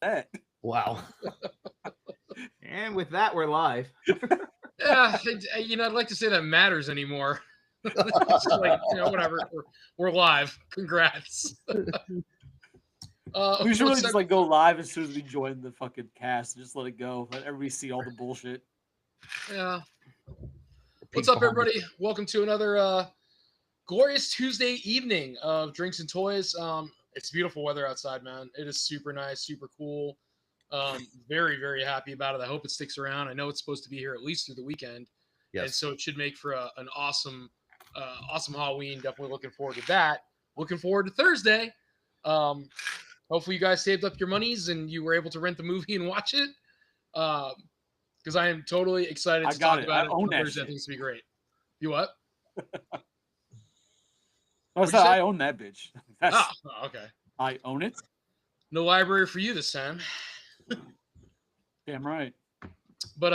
that. Wow. And with that, we're live. Yeah, I'd like to say that matters anymore. It's like, whatever. We're live. Congrats. We should really just like go live as soon as we join the fucking cast. Just let it go. Let everybody see all the bullshit. Yeah. What's up, everybody? Welcome to another glorious Tuesday evening of Drinks and Toys. It's beautiful weather outside, man. It is super nice, super cool. Very, very happy about it. I hope it sticks around. I know it's supposed to be here at least through the weekend. Yes. And so it should make for an awesome Halloween. Definitely looking forward to that. Looking forward to Thursday. Hopefully you guys saved up your monies and you were able to rent the movie and watch it. Because I am totally excited to talk about it. I own that Thursday. shit. I think it's going to be great. You what? I own that bitch. Okay. I own it. No library for you this time. Damn right. But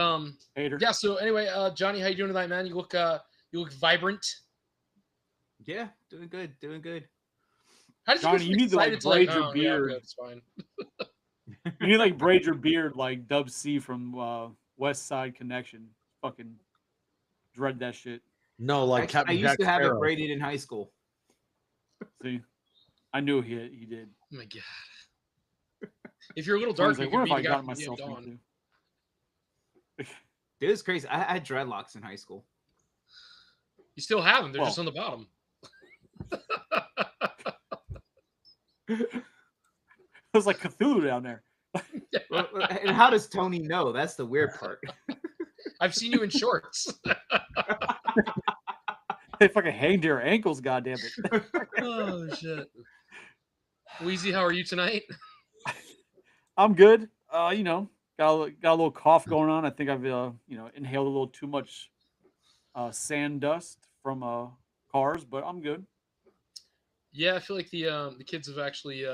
Hater. yeah. So anyway, Johnny, how you doing tonight, man? You look vibrant. Yeah, doing good. How did Johnny, you need to like braid your beard. Yeah, it's fine. You need to like braid your beard like Dub C from West Side Connection. Fucking dread that shit. No, like I Captain used Jack to have Sparrow. it braided in high school. See, I knew he did. Oh my god. If you're a little I was dark, like, you where could have be I the guy gotten from myself Dawn. into? It was crazy. I had dreadlocks in high school. You still have them. They're Well. just on the bottom. It was like Cthulhu down there. And how does Tony know? That's the weird part. I've seen you in shorts. They fucking hang to your ankles, goddamn it. Oh shit. Wheezy, how are you tonight? I'm good. Got a little cough going on. I think I've inhaled a little too much sand dust from cars, but I'm good. Yeah, I feel like the kids have actually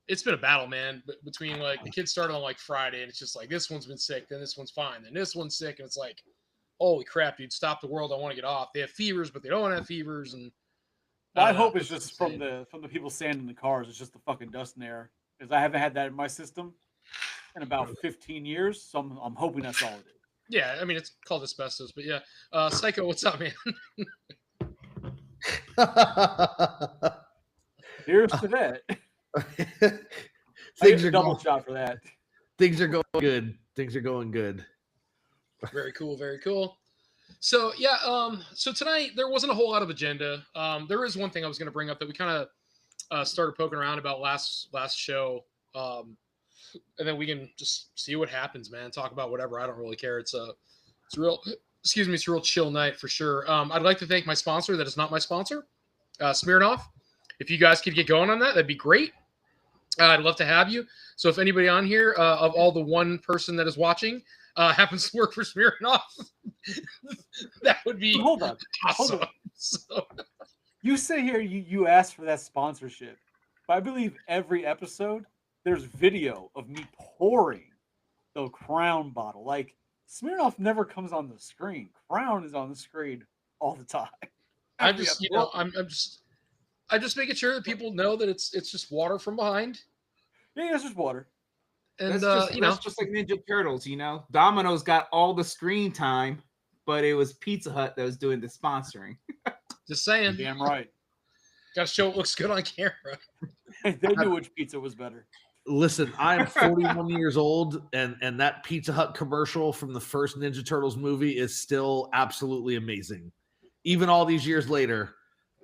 it's been a battle, man. But between like the kids started on like Friday, and it's just like this one's been sick, then this one's fine, then this one's sick, and it's like, holy crap, dude! Stop the world! I want to get off. They have fevers, but they don't have fevers, and I hope it's just from the people sanding the cars. It's just the fucking dust in there, because I haven't had that in my system in about 15 years. So I'm hoping that's all it is. Yeah, I mean it's called asbestos, but yeah. Psycho, what's up, man? Here's to that. Things are double going, shot for that. things are going good. Things are going good. Very cool, very cool. So yeah, so tonight there wasn't a whole lot of agenda. There is one thing I was going to bring up that we kind of started poking around about last show, and then we can just see what happens, man. Talk about whatever. I don't really care. It's a real chill night for sure. I'd like to thank my sponsor. That is not my sponsor, Smirnoff. If you guys could get going on that, that'd be great. I'd love to have you. So if anybody on here of all the one person that is watching happens to work for Smirnoff, that would be Hold on. awesome. Hold on. So, You say here you asked for that sponsorship, but I believe every episode there's video of me pouring the Crown bottle. Like Smirnoff never comes on the screen. Crown is on the screen all the time. I'm just, I'm just making sure that people know that it's just water from behind. Yeah, it's just water. And that's just like Ninja Turtles, Domino's got all the screen time, but it was Pizza Hut that was doing the sponsoring. just saying, Damn right. Gotta show it looks good on camera. They knew which pizza was better. Listen, I'm 41 years old, and that Pizza Hut commercial from the first Ninja Turtles movie is still absolutely amazing. Even all these years later,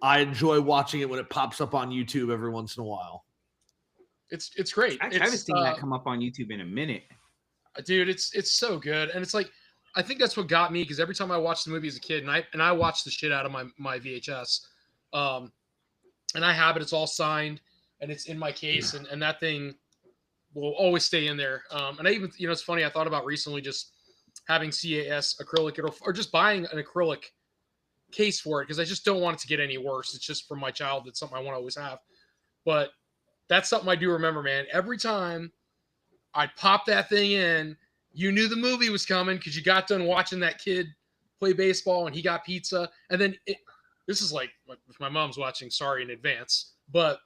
I enjoy watching it when it pops up on YouTube every once in a while. It's great. Actually, I haven't seen that come up on YouTube in a minute. Dude, it's so good. And it's like, I think that's what got me, because every time I watched the movie as a kid, and I watched the shit out of my VHS, and I have it, it's all signed, and it's in my case, and that thing will always stay in there. And I even, it's funny, I thought about recently just having CAS acrylic or just buying an acrylic case for it, because I just don't want it to get any worse. It's just from my childhood, something I want to always have. But that's something I do remember, man. Every time I'd pop that thing in, you knew the movie was coming because you got done watching that kid play baseball and he got pizza. And then this is like, if my mom's watching, sorry in advance. But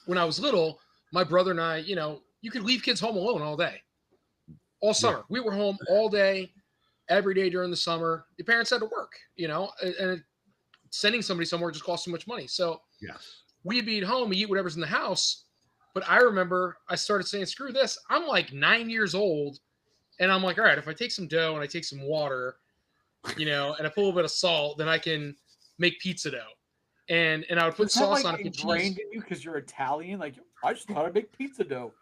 when I was little, my brother and I, you could leave kids home alone all day, all summer. We were home all day, every day during the summer. Your parents had to work, and sending somebody somewhere just costs so much money. So Yes. we'd be at home, we eat whatever's in the house. But I remember I started saying, screw this. I'm like 9 years old. And I'm like, all right, if I take some dough and I take some water, and I put a little bit of salt, then I can make pizza dough. And I would put Is that, sauce like, on it with cheese. ingrained in you because you're Italian? Like, I just thought I'd make pizza dough.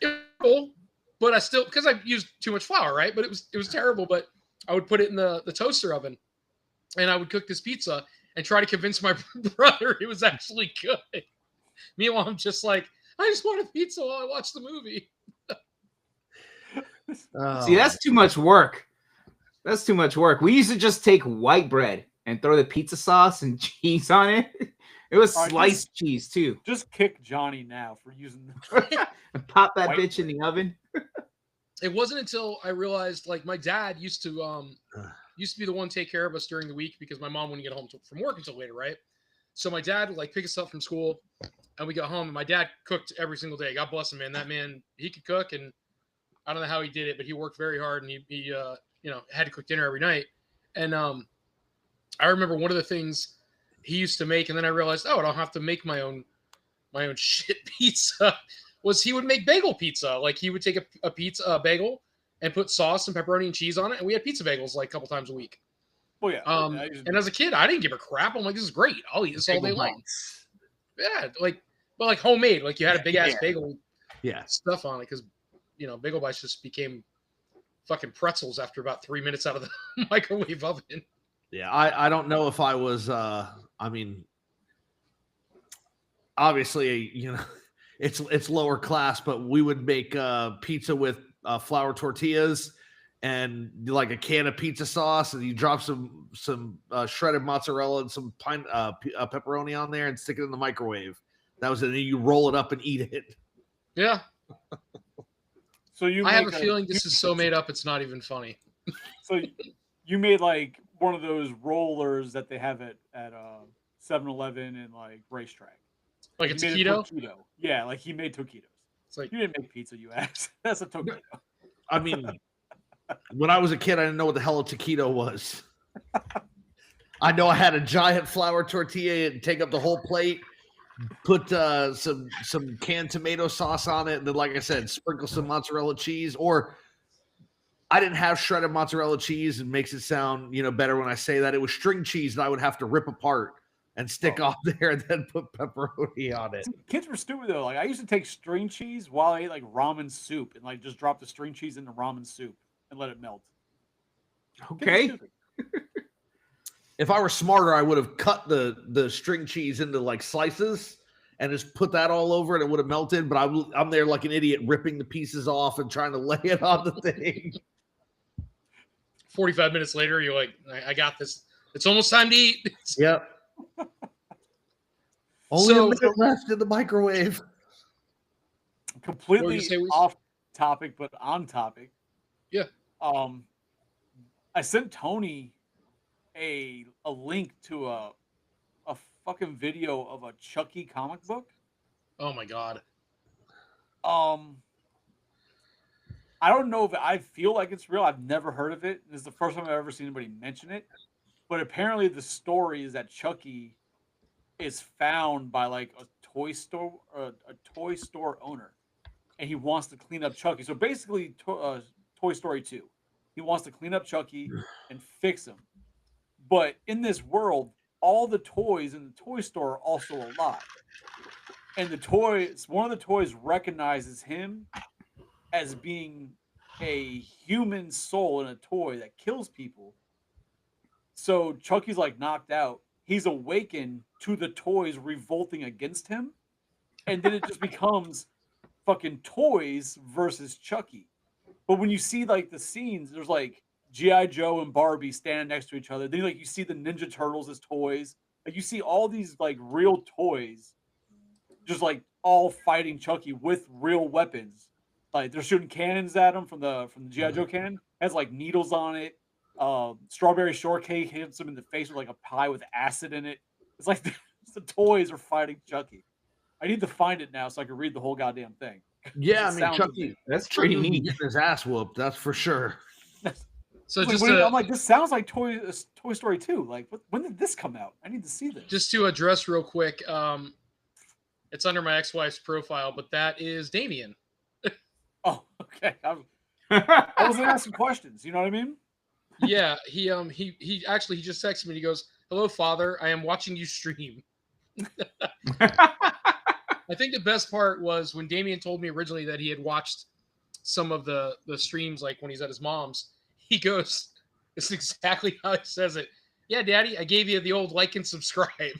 Terrible, but I still, because I used too much flour, right? But it was terrible. But I would put it in the toaster oven, and I would cook this pizza and try to convince my brother it was actually good. Meanwhile, I'm just like, I just want a pizza while I watch the movie. See, that's too much work. That's too much work. We used to just take white bread and throw the pizza sauce and cheese on it. It was All right, sliced cheese too. Just kick Johnny now for using And pop that White bitch in the oven. It wasn't until I realized, like, my dad used to be the one to take care of us during the week because my mom wouldn't get home from work until later, right? So my dad would, like, pick us up from school, and we got home, and my dad cooked every single day. God bless him, man. That man, he could cook, and I don't know how he did it, but he worked very hard, and he had to cook dinner every night. And I remember one of the things he used to make, and then I realized, I don't have to make my own shit pizza. Was he would make bagel pizza. Like, he would take a bagel and put sauce and pepperoni and cheese on it, and we had pizza bagels like a couple times a week. Oh yeah. And as a kid, I didn't give a crap. I'm like, this is great. I'll eat this all day long. Yeah, but homemade. Like, you had a big ass bagel stuff on it because bagel bites just became fucking pretzels after about 3 minutes out of the microwave oven. Yeah, I don't know if I was obviously, it's lower class, but we would make pizza with flour tortillas and like a can of pizza sauce, and you drop some shredded mozzarella and some pepperoni on there and stick it in the microwave. That was it. And you roll it up and eat it. Yeah. So I have a feeling this is so made up, it's not even funny. So you made like one of those rollers that they have at 7-Eleven and like Racetrack. Like a taquito? Yeah, like he made taquitos. It's like, You didn't make pizza, you ass. That's a taquito. I mean, when I was a kid, I didn't know what the hell a taquito was. I know I had a giant flour tortilla and take up the whole plate, put some canned tomato sauce on it, and then, like I said, sprinkle some mozzarella cheese. Or I didn't have shredded mozzarella cheese, and makes it sound better when I say that. It was string cheese that I would have to rip apart and stick on there, and then put pepperoni on it. See, kids were stupid though. Like, I used to take string cheese while I ate like ramen soup and like just drop the string cheese into ramen soup and let it melt. Okay. If I were smarter, I would have cut the string cheese into like slices and just put that all over it. It would have melted, but I'm there like an idiot ripping the pieces off and trying to lay it on the thing. 45 minutes later, you're like, I got this. It's almost time to eat. Yep. Only a minute left in the microwave. Completely off topic, but on topic. Yeah. I sent Tony a link to a fucking video of a Chucky comic book. Oh my god. I don't know if I feel like it's real. I've never heard of it. This is the first time I've ever seen anybody mention it. But apparently the story is that Chucky is found by like a toy store owner, and he wants to clean up Chucky. So basically, Toy Story 2. He wants to clean up Chucky and fix him. But in this world, all the toys in the toy store are also alive. And one of the toys recognizes him as being a human soul in a toy that kills people. So Chucky's like knocked out. He's awakened to the toys revolting against him. And then it just becomes fucking toys versus Chucky. But when you see like the scenes, there's like G.I. Joe and Barbie standing next to each other. Then like you see the Ninja Turtles as toys. Like you see all these like real toys just like all fighting Chucky with real weapons. Like they're shooting cannons at him from the G.I. Joe cannon. It has like needles on it. Strawberry shortcake hits him in the face with like a pie with acid in it. It's like the toys are fighting Chucky. I need to find it now so I can read the whole goddamn thing. Yeah, I It mean, sounds Chucky, amazing. That's Chucky pretty would be neat. getting his ass whooped. That's for sure. So Like, just when- to, I'm like, this sounds like Toy Story 2. Like, when did this come out? I need to see this. just to address real quick, it's under my ex-wife's profile, but that is Damien. Oh, okay. I wasn't asking questions. You know what I mean? Yeah, he actually he just texted me and he goes, "Hello, Father. I am watching you stream." I think the best part was when Damien told me originally that he had watched some of the streams, like when he's at his mom's. He goes, "It's exactly how he says it. Yeah, Daddy, I gave you the old like and subscribe."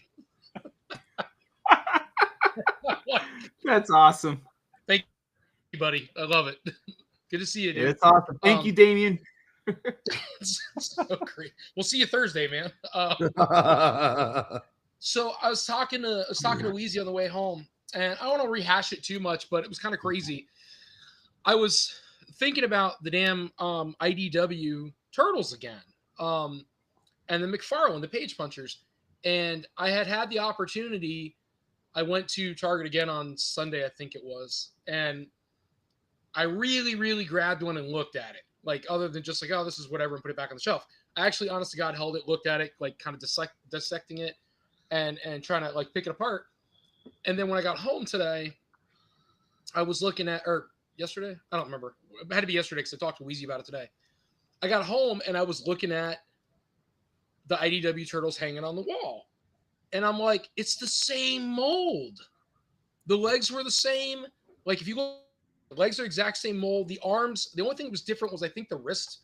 That's awesome. Thank you, buddy. I love it. Good to see you, dude. It's awesome. Thank you, Damien. It's so great. We'll see you Thursday, man. So I was talking to Weezy on the way home, and I don't want to rehash it too much, but it was kind of crazy. I was thinking about the damn IDW Turtles again, and the McFarlane, the Page Punchers, and I had the opportunity. I went to Target again on Sunday, I think it was, and I really, really grabbed one and looked at it. Like, other than just like, oh, this is whatever, and put it back on the shelf. I actually, honest to God, held it, looked at it, like kind of dissecting it, and trying to like pick it apart. And then when I got home today, I was looking at, or yesterday, I don't remember. It had to be yesterday because I talked to Weezy about it today. I got home and I was looking at the IDW Turtles hanging on the wall. And I'm like, it's the same mold. The legs were the same. Like, if you look, the legs are exact same mold. The arms, the only thing that was different was I think the wrist.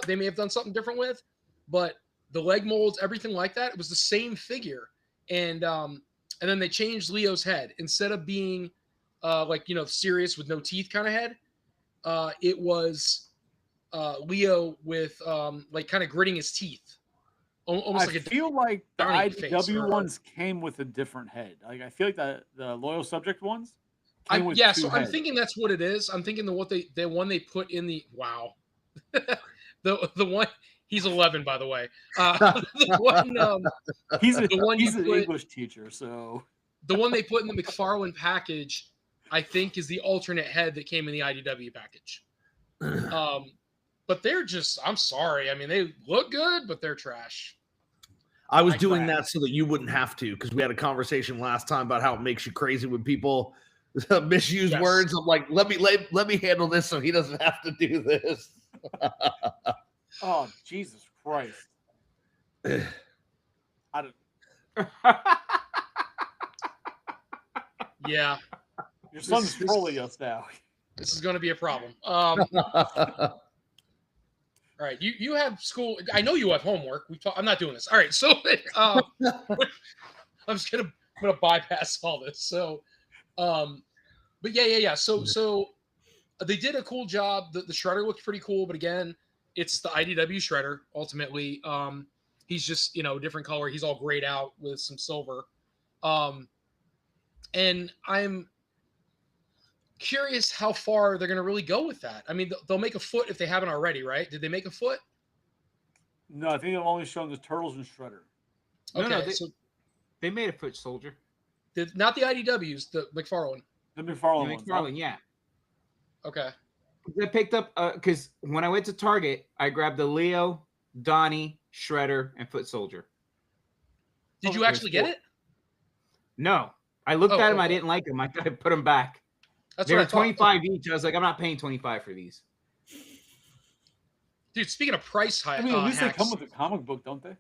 They may have done something different with, but the leg molds, everything like that, it was the same figure. And then they changed Leo's head. Instead of being like, you know, serious with no teeth kind of head, it was Leo with like kind of gritting his teeth. Almost I like feel like the Johnny face, IDW or- ones came with a different head. Like, I feel like the Loyal Subject ones came with yeah, two so I'm heads. thinking that's what it is. I'm thinking the one they put in the the one, he's 11, by the way. The one He's the one you an put- English teacher, so the one they put in the McFarlane package, I think, is the alternate head that came in the IDW package. But they're just, I'm sorry. I mean, they look good, but they're trash. I was I doing clap. that so that you wouldn't have to, because we had a conversation last time about how it makes you crazy when people misuse Yes. words. I'm like, let me handle this so he doesn't have to do this. oh Jesus Christ! I don't, Yeah, your son's this- trolling us now. this is going to be a problem. All right, you have school. I know you have homework. I'm not doing this. All right, so I'm just gonna bypass all this. So, but yeah. So they did a cool job. The Shredder looked pretty cool, but again, it's the IDW Shredder. Ultimately, he's just, you know, a different color. He's all grayed out with some silver. And I'm curious how far they're going to really go with that. I mean, they'll make a foot if they haven't already, right? Did they make a foot? No, I think I've only shown the Turtles and Shredder. No, Okay, no, so They made a foot soldier. not the IDWs, the McFarlane. The McFarlane The ones. McFarlane, yeah. Okay. I picked up because when I went to Target, I grabbed the Leo, Donnie, Shredder, and Foot Soldier. Did you there's actually get four. it? No, I looked Oh, at them. I okay. didn't like them. I put them back. That's They what were I thought. 25 each. I was like, I'm not paying 25 for these. Dude, speaking of price high, I mean, at least they hacks, come with a comic book, don't they?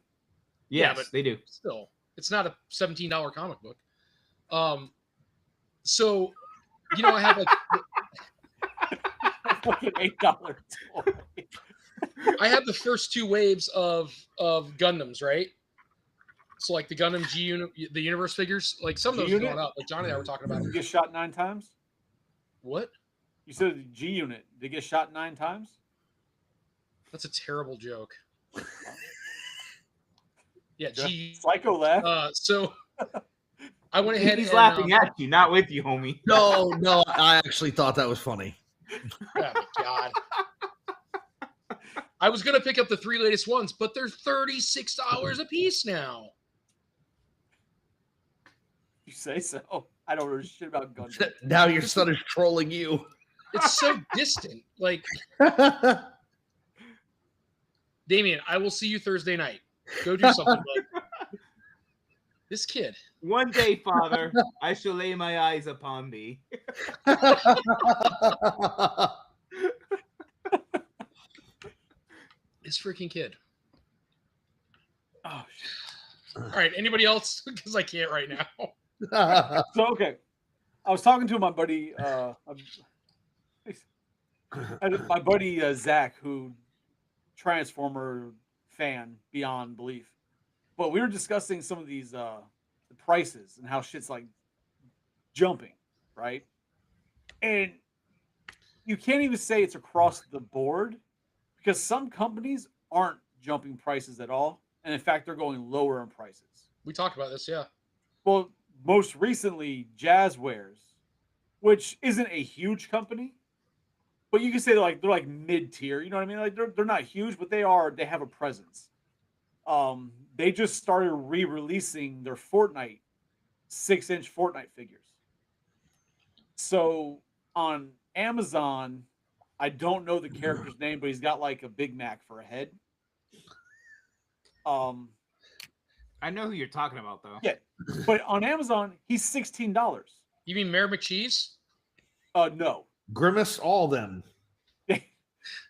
Yes, but- they do. still, it's not a $17 comic book. So, you know, I have like Fucking $8 toy. I have the first two waves of Gundams, right? So like the Gundam the Universe figures, like some of those are G-Unit? going up. Like Johnny and I were talking about You it. get shot 9 times. What? You said G Unit. They get shot 9 times. That's a terrible joke. Yeah, G. Psycho laugh. So I went ahead He's and laughing at you, not with you, homie. No, I actually thought that was funny. oh my God. I was gonna pick up the 3 latest ones, but they're $36 a piece now. You say so. I don't know shit about Gundam. Now your son is trolling you. It's so distant. Like, Damien, I will see you Thursday night. Go do something, bud. This kid. One day, Father, I shall lay my eyes upon thee. This freaking kid. Oh shit. All right. Anybody else? Because I can't right now. So okay, I was talking to my buddy, my buddy Zach, who Transformer fan beyond belief. But we were discussing some of these the prices and how shit's like jumping, right? And you can't even say it's across the board because some companies aren't jumping prices at all, and in fact, they're going lower in prices. We talked about this, yeah. Well, most recently, Jazzwares, which isn't a huge company, but you can say they're like mid tier. You know what I mean? Like they're not huge, but they have a presence. They just started re-releasing their Fortnite 6-inch Fortnite figures. So on Amazon, I don't know the character's name, but he's got like a Big Mac for a head. I know who you're talking about, though. Yeah, but on Amazon, he's $16. You mean Mayor McCheese? No. Grimace, all them.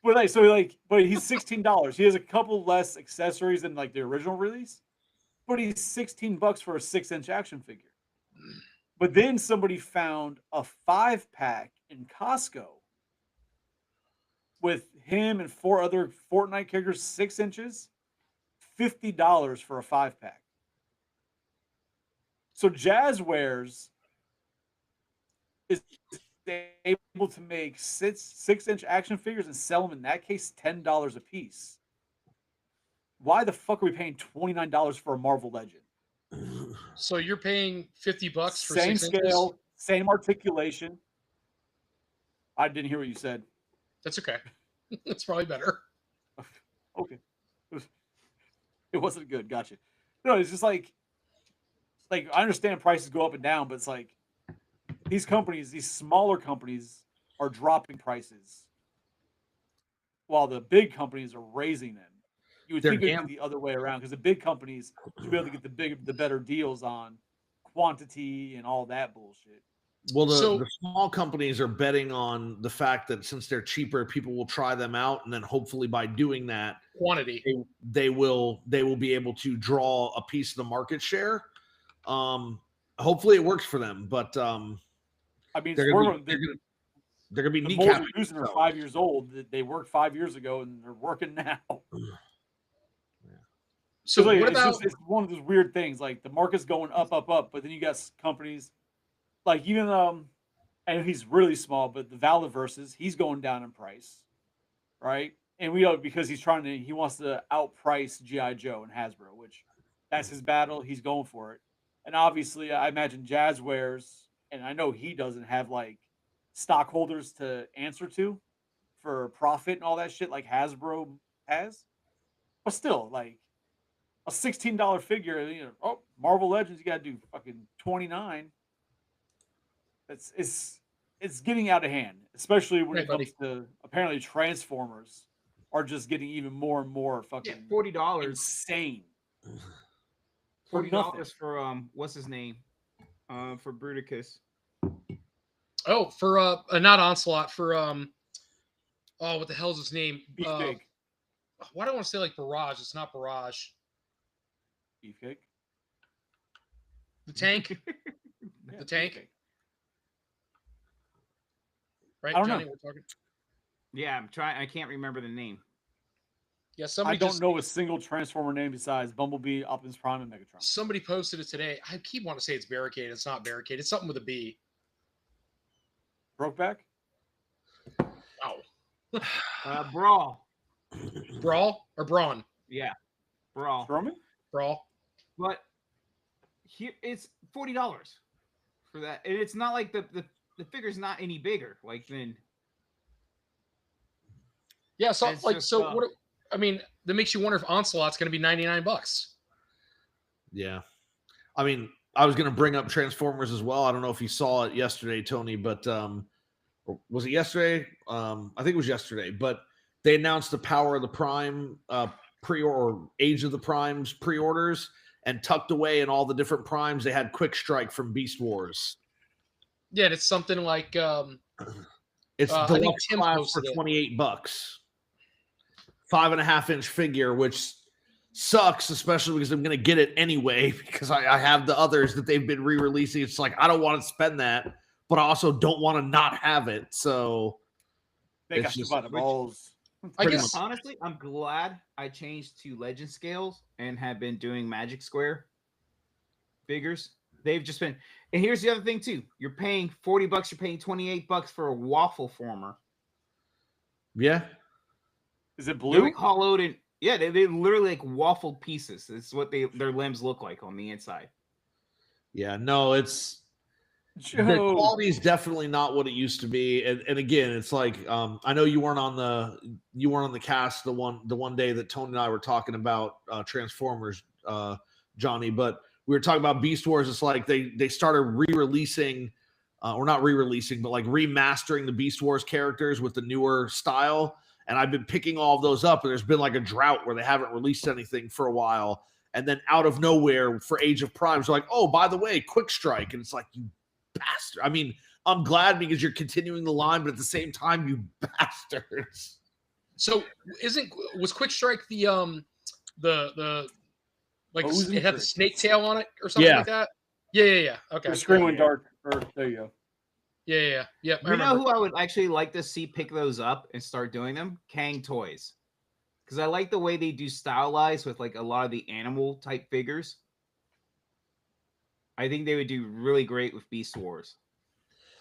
But he's $16. He has a couple less accessories than like the original release, but he's $16 for a 6-inch action figure. But then somebody found a 5-pack in Costco with him and 4 other Fortnite characters, 6 inches, $50 for a 5-pack. So Jazzwares is able to make 6-inch action figures and sell them in that case $10 a piece. Why the fuck are we paying $29 for a Marvel Legend? So you're paying $50 for Same 6 scale, inches? same articulation. I didn't hear what you said. That's okay. That's probably better. Okay. It wasn't good. Gotcha. No, it's just like I understand prices go up and down, but it's like these companies, these smaller companies are dropping prices while the big companies are raising them. You would think it would be the other way around because the big companies should be able to get the better deals on quantity and all that bullshit. Well, the small companies are betting on the fact that since they're cheaper, people will try them out, and then hopefully by doing that, quantity, they will be able to draw a piece of the market share. Hopefully it works for them, but I mean, they're gonna be the molds are using are 5 years old. They worked 5 years ago, and they're working now. So like, what about? It's one of those weird things. Like the market's going up, but then you got companies like even and he's really small, but the Valaverses, he's going down in price, right? And we know because he wants to outprice GI Joe and Hasbro, which that's his battle. He's going for it, and obviously, I imagine Jazzwares, and I know he doesn't have like stockholders to answer to for profit and all that shit like Hasbro has, but still like. A $16 figure, Marvel Legends, you gotta do fucking 29. It's getting out of hand, especially when it comes to apparently Transformers are just getting even more and more fucking $40 insane. $40 for what's his name? For Bruticus. Oh, for not Onslaught, for what the hell's his name? Beefcake. Why do I want to say like Barrage? It's not Barrage. Beefcake. The tank. Yeah, the tank. Beefcake. Right, I don't Johnny, know. we're talking. Yeah, I'm trying. I can't remember the name. Yeah, somebody. I don't know a single Transformer name besides Bumblebee, Optimus Prime, and Megatron. Somebody posted it today. I keep wanting to say it's Barricade. It's not Barricade. It's something with a B. Brokeback? Wow. Brawl. Brawl or Brawn? Yeah, Brawl. Strowman? Brawl. But here it's $40 for that, and it's not like the figure's not any bigger. Like then. Yeah, so It's like just, so. What? I mean, that makes you wonder if Onslaught's going to be $99. Yeah, I mean, I was going to bring up Transformers as well. I don't know if you saw it yesterday, Tony, but or was it yesterday? I think it was yesterday. But they announced the Power of the Prime or Age of the Primes pre-orders, and tucked away in all the different primes, they had Quick Strike from Beast Wars. Yeah, and it's something like It's I think deluxe Tim class for posted it. $28. 5.5-inch figure, which sucks, especially because I'm going to get it anyway because I have the others that they've been re-releasing. It's like I don't want to spend that, but I also don't want to not have it. So They it's got you just by the balls. I pretty guess Honestly, I'm glad I changed to Legend Scales and have been doing Magic Square figures. They've just been, and here's the other thing too. You're paying $40, you're paying $28 for a waffle former. yeah. Is it They're blue? like hollowed and yeah, they literally like waffled pieces. It's what their limbs look like on the inside. Yeah, no, it's the Joe. quality is definitely not what it used to be. And again, it's like I know you weren't on the cast the one day that Tony and I were talking about Transformers, Johnny, but we were talking about Beast Wars. It's like they started re-releasing, or not re-releasing, but like remastering the Beast Wars characters with the newer style. And I've been picking all of those up, and there's been like a drought where they haven't released anything for a while. And then out of nowhere for Age of Primes, like, oh, by the way, Quick Strike. And it's like, you bastard. I mean, I'm glad because you're continuing the line, but at the same time, you bastards. so. Was Quick Strike the like Ozen it had the Trick. snake tail on it or something Yeah. like that? Yeah. Okay. Your screen went dark. Or there you go. Yeah. I You know remember. who I would actually like to see pick those up and start doing them? Kang Toys. Because I like the way they do stylized with like a lot of the animal type figures. I think they would do really great with Beast Wars.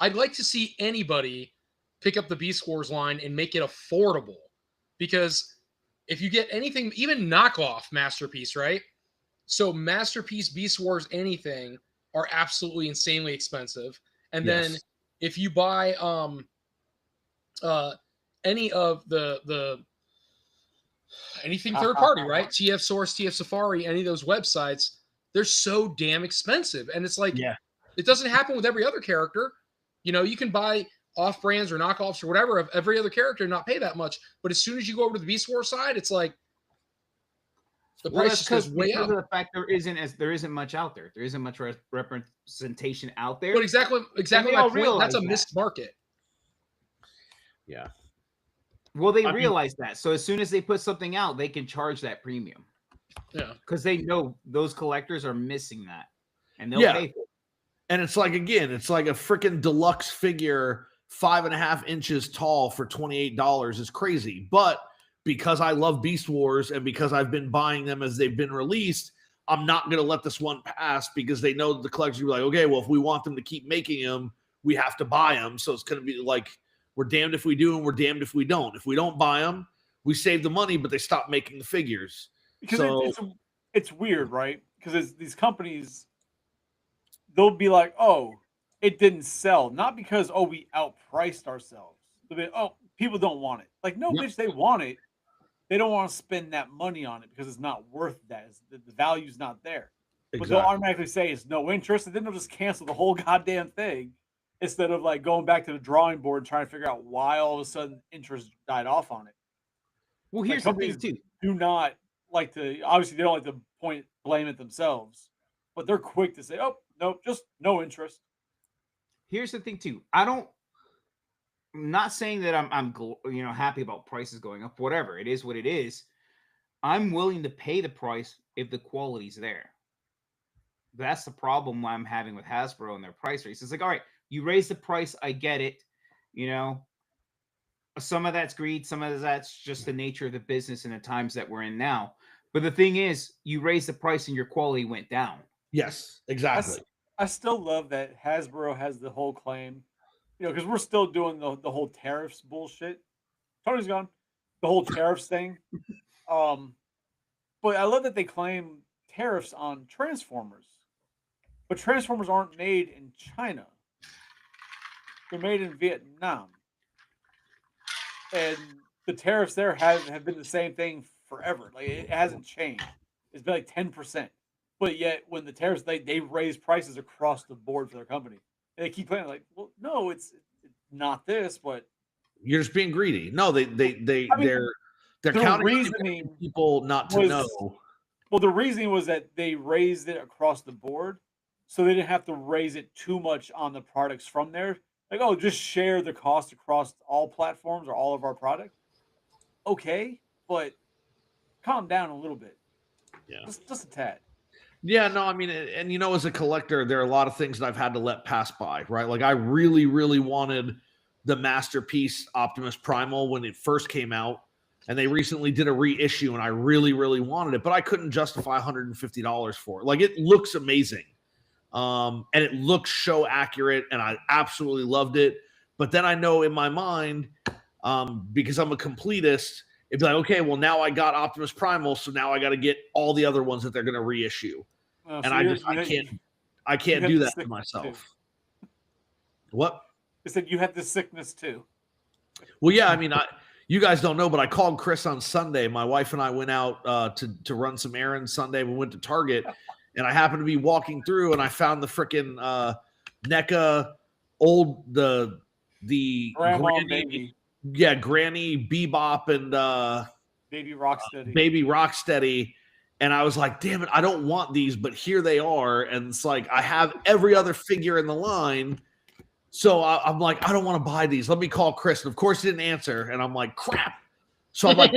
I'd like to see anybody pick up the Beast Wars line and make it affordable, because if you get anything, even knockoff Masterpiece, right? So Masterpiece, Beast Wars, anything are absolutely insanely expensive. And then Yes. if you buy any of the anything third party, right? TF Source, TF Safari, any of those websites, they're so damn expensive. And it's like, Yeah. it doesn't happen with every other character. You know, you can buy off brands or knockoffs or whatever of every other character and not pay that much. But as soon as you go over to the Beast Wars side, it's like the Well, price that's just goes way because up. of the fact there isn't much out there. There isn't much representation out there. But exactly they my all point. realize That's a that. missed market. Yeah. Well, they I mean- realize that. So as soon as they put something out, they can charge that premium Yeah. because they know those collectors are missing that, and they'll Yeah. pay for it. And it's like, again, it's like a freaking deluxe figure, 5.5 inches tall for $28 is crazy. But because I love Beast Wars and because I've been buying them as they've been released, I'm not going to let this one pass because they know that the collectors will be like, okay, well, if we want them to keep making them, we have to buy them. So it's going to be like, we're damned if we do and we're damned if we don't. If we don't buy them, we save the money, but they stop making the figures. Because So- it's weird, right? Because these companies, they'll be like, oh, it didn't sell. Not because, oh, we outpriced ourselves. They'll be, oh, people don't want it. Like, no, Yep. bitch, they want it. They don't want to spend that money on it because it's not worth that. The value's not there. But they'll automatically say it's no interest, and then they'll just cancel the whole goddamn thing instead of like going back to the drawing board and trying to figure out why all of a sudden interest died off on it. Well, Like, here's the thing companies too. do not like to, obviously they don't like to blame it themselves, but they're quick to say, oh, no, just no interest. Here's the thing too. I'm not saying that I'm happy about prices going up. Whatever it is, what it is. I'm willing to pay the price if the quality's there. That's the problem I'm having with Hasbro and their price raise. It's like, all right, you raise the price, I get it. You know, some of that's greed, some of that's just the nature of the business and the times that we're in now. But the thing is, you raise the price and your quality went down. Yes, exactly. I still love that Hasbro has the whole claim, because we're still doing the whole tariffs bullshit. Tony's gone. The whole tariffs thing. But I love that they claim tariffs on Transformers. But Transformers aren't made in China. They're made in Vietnam. And the tariffs there have been the same thing forever. Like, it hasn't changed. It's been like 10%. But yet, when the tariffs, they raise prices across the board for their company. And they keep playing like, well, no, it's not this, but You're just being greedy. No, I mean, they're the counting on reasoning people not to was know. well, the reasoning was that they raised it across the board, so they didn't have to raise it too much on the products from there. Like, oh, just share the cost across all platforms or all of our product. Okay, but calm down a little bit. Yeah. Just a tad. Yeah, no, I mean, and you know, as a collector, there are a lot of things that I've had to let pass by, right? Like, I really, really wanted the Masterpiece Optimus Primal when it first came out, and they recently did a reissue, and I really, really wanted it, but I couldn't justify $150 for it. Like, it looks amazing, and it looks show accurate, and I absolutely loved it. But then I know in my mind, because I'm a completist, it'd be like, okay, well, now I got Optimus Primal, so now I got to get all the other ones that they're going to reissue. So And I can't do that to myself. What? They said you have the sickness too. Well, yeah, I mean, you guys don't know, but I called Chris on Sunday. My wife and I went out to run some errands Sunday. We went to Target, and I happened to be walking through, and I found the freaking NECA the Grandma Baby. Yeah, Granny Bebop and Baby Rocksteady. Baby Rocksteady. And I was like, damn it, I don't want these, but here they are. And it's like, I have every other figure in the line. So I'm like, I don't want to buy these. Let me call Chris. And of course, he didn't answer. And I'm like, crap. So I'm like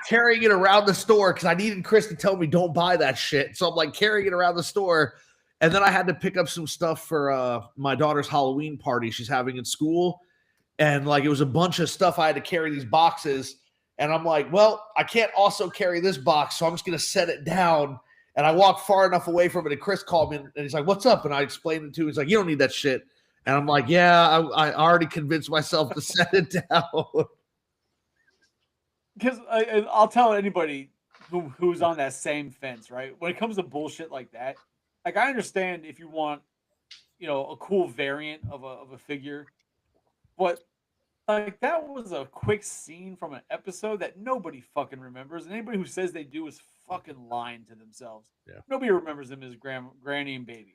carrying it around the store because I needed Chris to tell me don't buy that shit. So I'm like carrying it around the store. And then I had to pick up some stuff for my daughter's Halloween party she's having in school. And like, it was a bunch of stuff. I had to carry these boxes. And I'm like, well, I can't also carry this box, so I'm just going to set it down. And I walked far enough away from it, and Chris called me, and he's like, what's up? And I explained it to him. He's like, you don't need that shit. And I'm like, yeah, I already convinced myself to set it down. Because I'll tell anybody who's on that same fence, right? When it comes to bullshit like that, like, I understand if you want, a cool variant of a figure, but like, that was a quick scene from an episode that nobody fucking remembers. And anybody who says they do is fucking lying to themselves. Yeah. Nobody remembers them as Granny and Baby.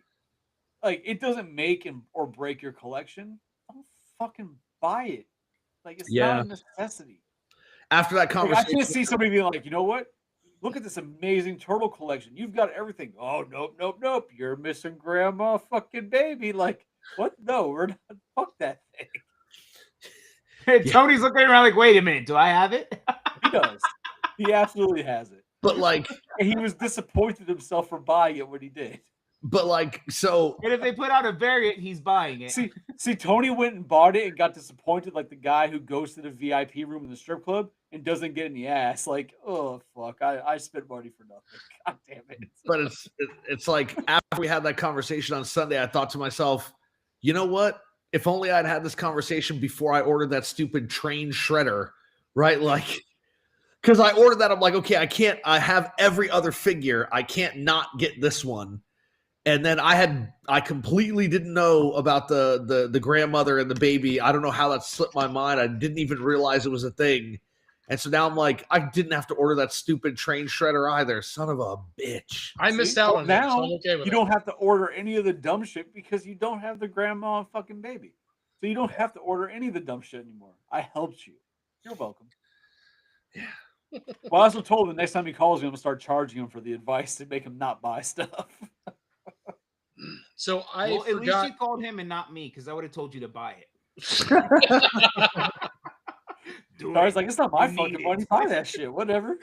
Like, it doesn't make or break your collection. Don't fucking buy it. Like, it's not a necessity. After that conversation, I can't see somebody being like, you know what? Look at this amazing Turbo collection. You've got everything. Oh, nope. You're missing Grandma fucking Baby. Like, what? No, we're not. Fuck that thing. Tony's looking around like, wait a minute, do I have it? He does. He absolutely has it. But like, and he was disappointed himself for buying it when he did. But like, so. And if they put out a variant, he's buying it. See, Tony went and bought it and got disappointed, like the guy who goes to the VIP room in the strip club and doesn't get in the ass. Like, oh fuck, I spent money for nothing. God damn it. But it's like, after we had that conversation on Sunday, I thought to myself, you know what? If only I'd had this conversation before I ordered that stupid train shredder, right? Like, because I ordered that, I'm like, okay, I have every other figure. I can't not get this one. And then I completely didn't know about the grandmother and the baby. I don't know how that slipped my mind. I didn't even realize it was a thing. And so now I'm like, I didn't have to order that stupid train shredder either. Son of a bitch. I missed out on that. Now So I'm okay with you don't have to order any of the dumb shit because you don't have the grandma and fucking baby. So you don't have to order any of the dumb shit anymore. I helped you. You're welcome. Yeah. Well, I also told him the next time he calls me, I'm going to start charging him for the advice to make him not buy stuff. So at least you called him and not me, because I would have told you to buy it. I was like, it's not my fucking money. Buy that shit. Whatever.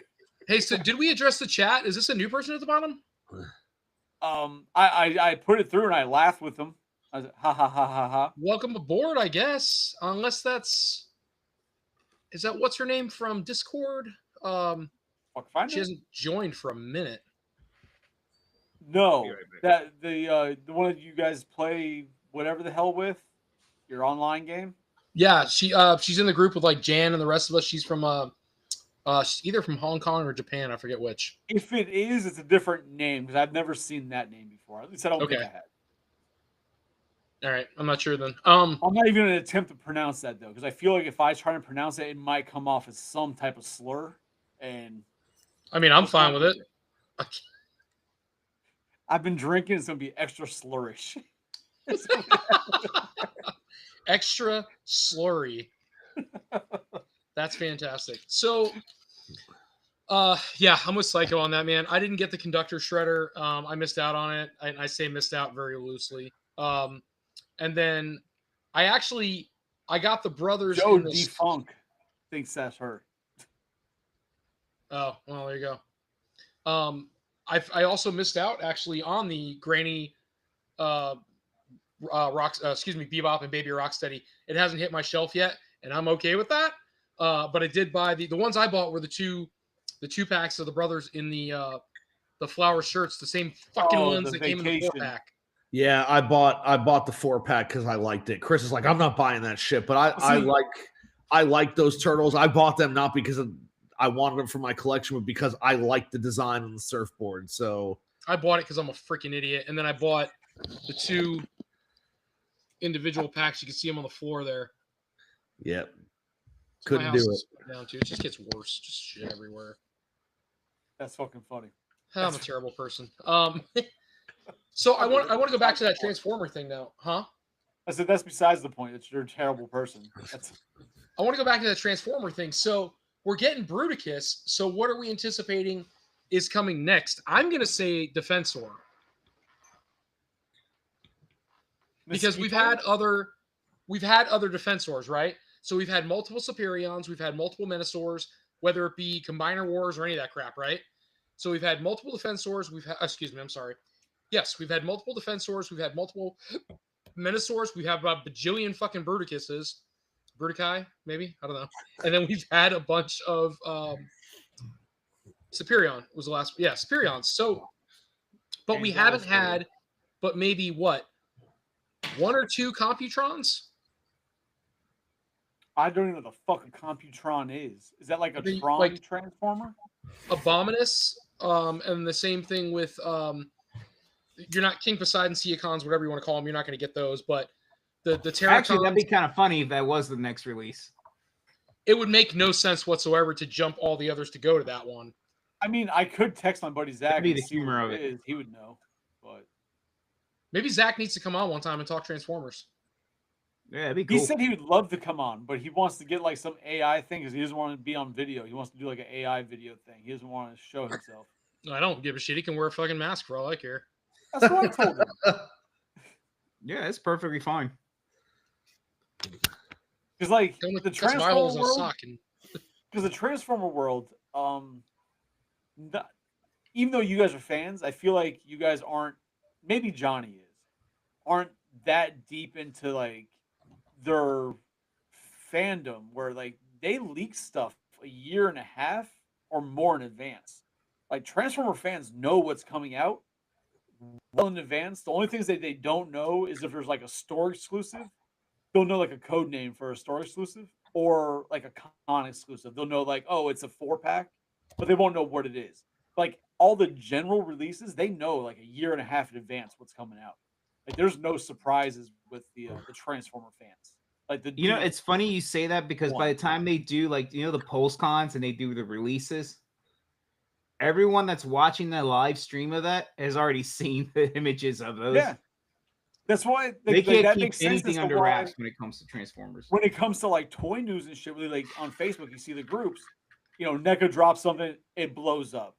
Hey, so did we address the chat? Is this a new person at the bottom? I put it through and I laughed with them. I was like, ha ha ha ha ha. Welcome aboard, I guess. Unless is that what's her name from Discord? She hasn't joined for a minute. No, that the one that you guys play whatever the hell with your online game. Yeah, she's in the group with like Jan and the rest of us. She's from she's either from Hong Kong or Japan. I forget which. If it is, it's a different name because I've never seen that name before. At least I don't think I had. All right, I'm not sure then. I'm not even going to attempt to pronounce that though because I feel like if I try to pronounce it, it might come off as some type of slur. And I mean, I'm fine with it. I've been drinking. It's gonna be extra slurish. Extra slurry. That's fantastic. So, yeah, I'm with Psycho on that, man. I didn't get the conductor shredder. I missed out on it. I say missed out very loosely. And then I got the brothers Joe in this. D-Funk thinks that's her. Oh, well, there you go. I also missed out actually on the Granny Bebop and Baby Rocksteady. It hasn't hit my shelf yet, and I'm okay with that. But I did buy the ones I bought were the two packs of the brothers in the flower shirts, the same fucking ones that came in the 4-pack. Yeah, I bought the 4-pack because I liked it. Chris is like, I'm not buying that shit, but I like those turtles. I bought them not because I wanted them for my collection, but because I like the design on the surfboard. So I bought it because I'm a freaking idiot, and then I bought the 2 individual packs. You can see them on the floor there. Yep. So Couldn't do it. Down too. It just gets worse. Just shit everywhere. That's fucking funny. I'm a terrible person. So I want to go back to that Transformer thing now, huh? I said that's besides the point. That you're a terrible person. I want to go back to that Transformer thing. So we're getting Bruticus. So what are we anticipating is coming next? I'm gonna say Defensor. Because we've had other Defensors, right? So we've had multiple Superions, we've had multiple Menasors, whether it be Combiner Wars or any of that crap, right? So we've had multiple Defensors. Yes, we've had multiple Defensors. We've had multiple Menasors. We have a bajillion fucking Bruticuses. Brutici, maybe? I don't know. And then we've had a bunch of Superion was the last. Yeah, Superions. So, but we haven't had, but maybe what? 1 or 2 Computrons? I don't even know what the fuck a Computron is. Is that like a Tron like Transformer? Abominus, and the same thing with you're not King Poseidon, Seacons, whatever you want to call them. You're not going to get those, but the Terracons. Actually, that'd be kind of funny if that was the next release. It would make no sense whatsoever to jump all the others to go to that one. I mean, I could text my buddy Zach. That'd be the and see humor what of it. is. He would know, but maybe Zach needs to come on one time and talk Transformers. Yeah, that'd be cool. he said he would love to come on, but he wants to get like some AI thing because he doesn't want to be on video. He wants to do like an AI video thing. He doesn't want to show himself. I don't give a shit. He can wear a fucking mask for all I care. That's what I told him. Yeah, it's perfectly fine. Because like Don't the touch my holes Transformer in a world, sock and because the Transformer world, even though you guys are fans, I feel like you guys aren't. Maybe Johnny aren't that deep into like their fandom where like they leak stuff a year and a half or more in advance. Like Transformer fans know what's coming out well in advance. The only things that they don't know is if there's like a store exclusive. They'll know like a code name for a store exclusive or like a con exclusive. They'll know like, oh, it's a 4-pack, but they won't know what it is. Like all the general releases, they know like a year and a half in advance what's coming out. Like there's no surprises with the Transformer fans. Like It's funny you say that because by the time they do like the post cons and they do the releases, everyone that's watching the live stream of that has already seen the images of those. Yeah. That's why they can't that keep makes sense anything as to under why wraps when it comes to Transformers. when it comes to like toy news and shit, really like on Facebook, you see the groups, NECA drops something, it blows up.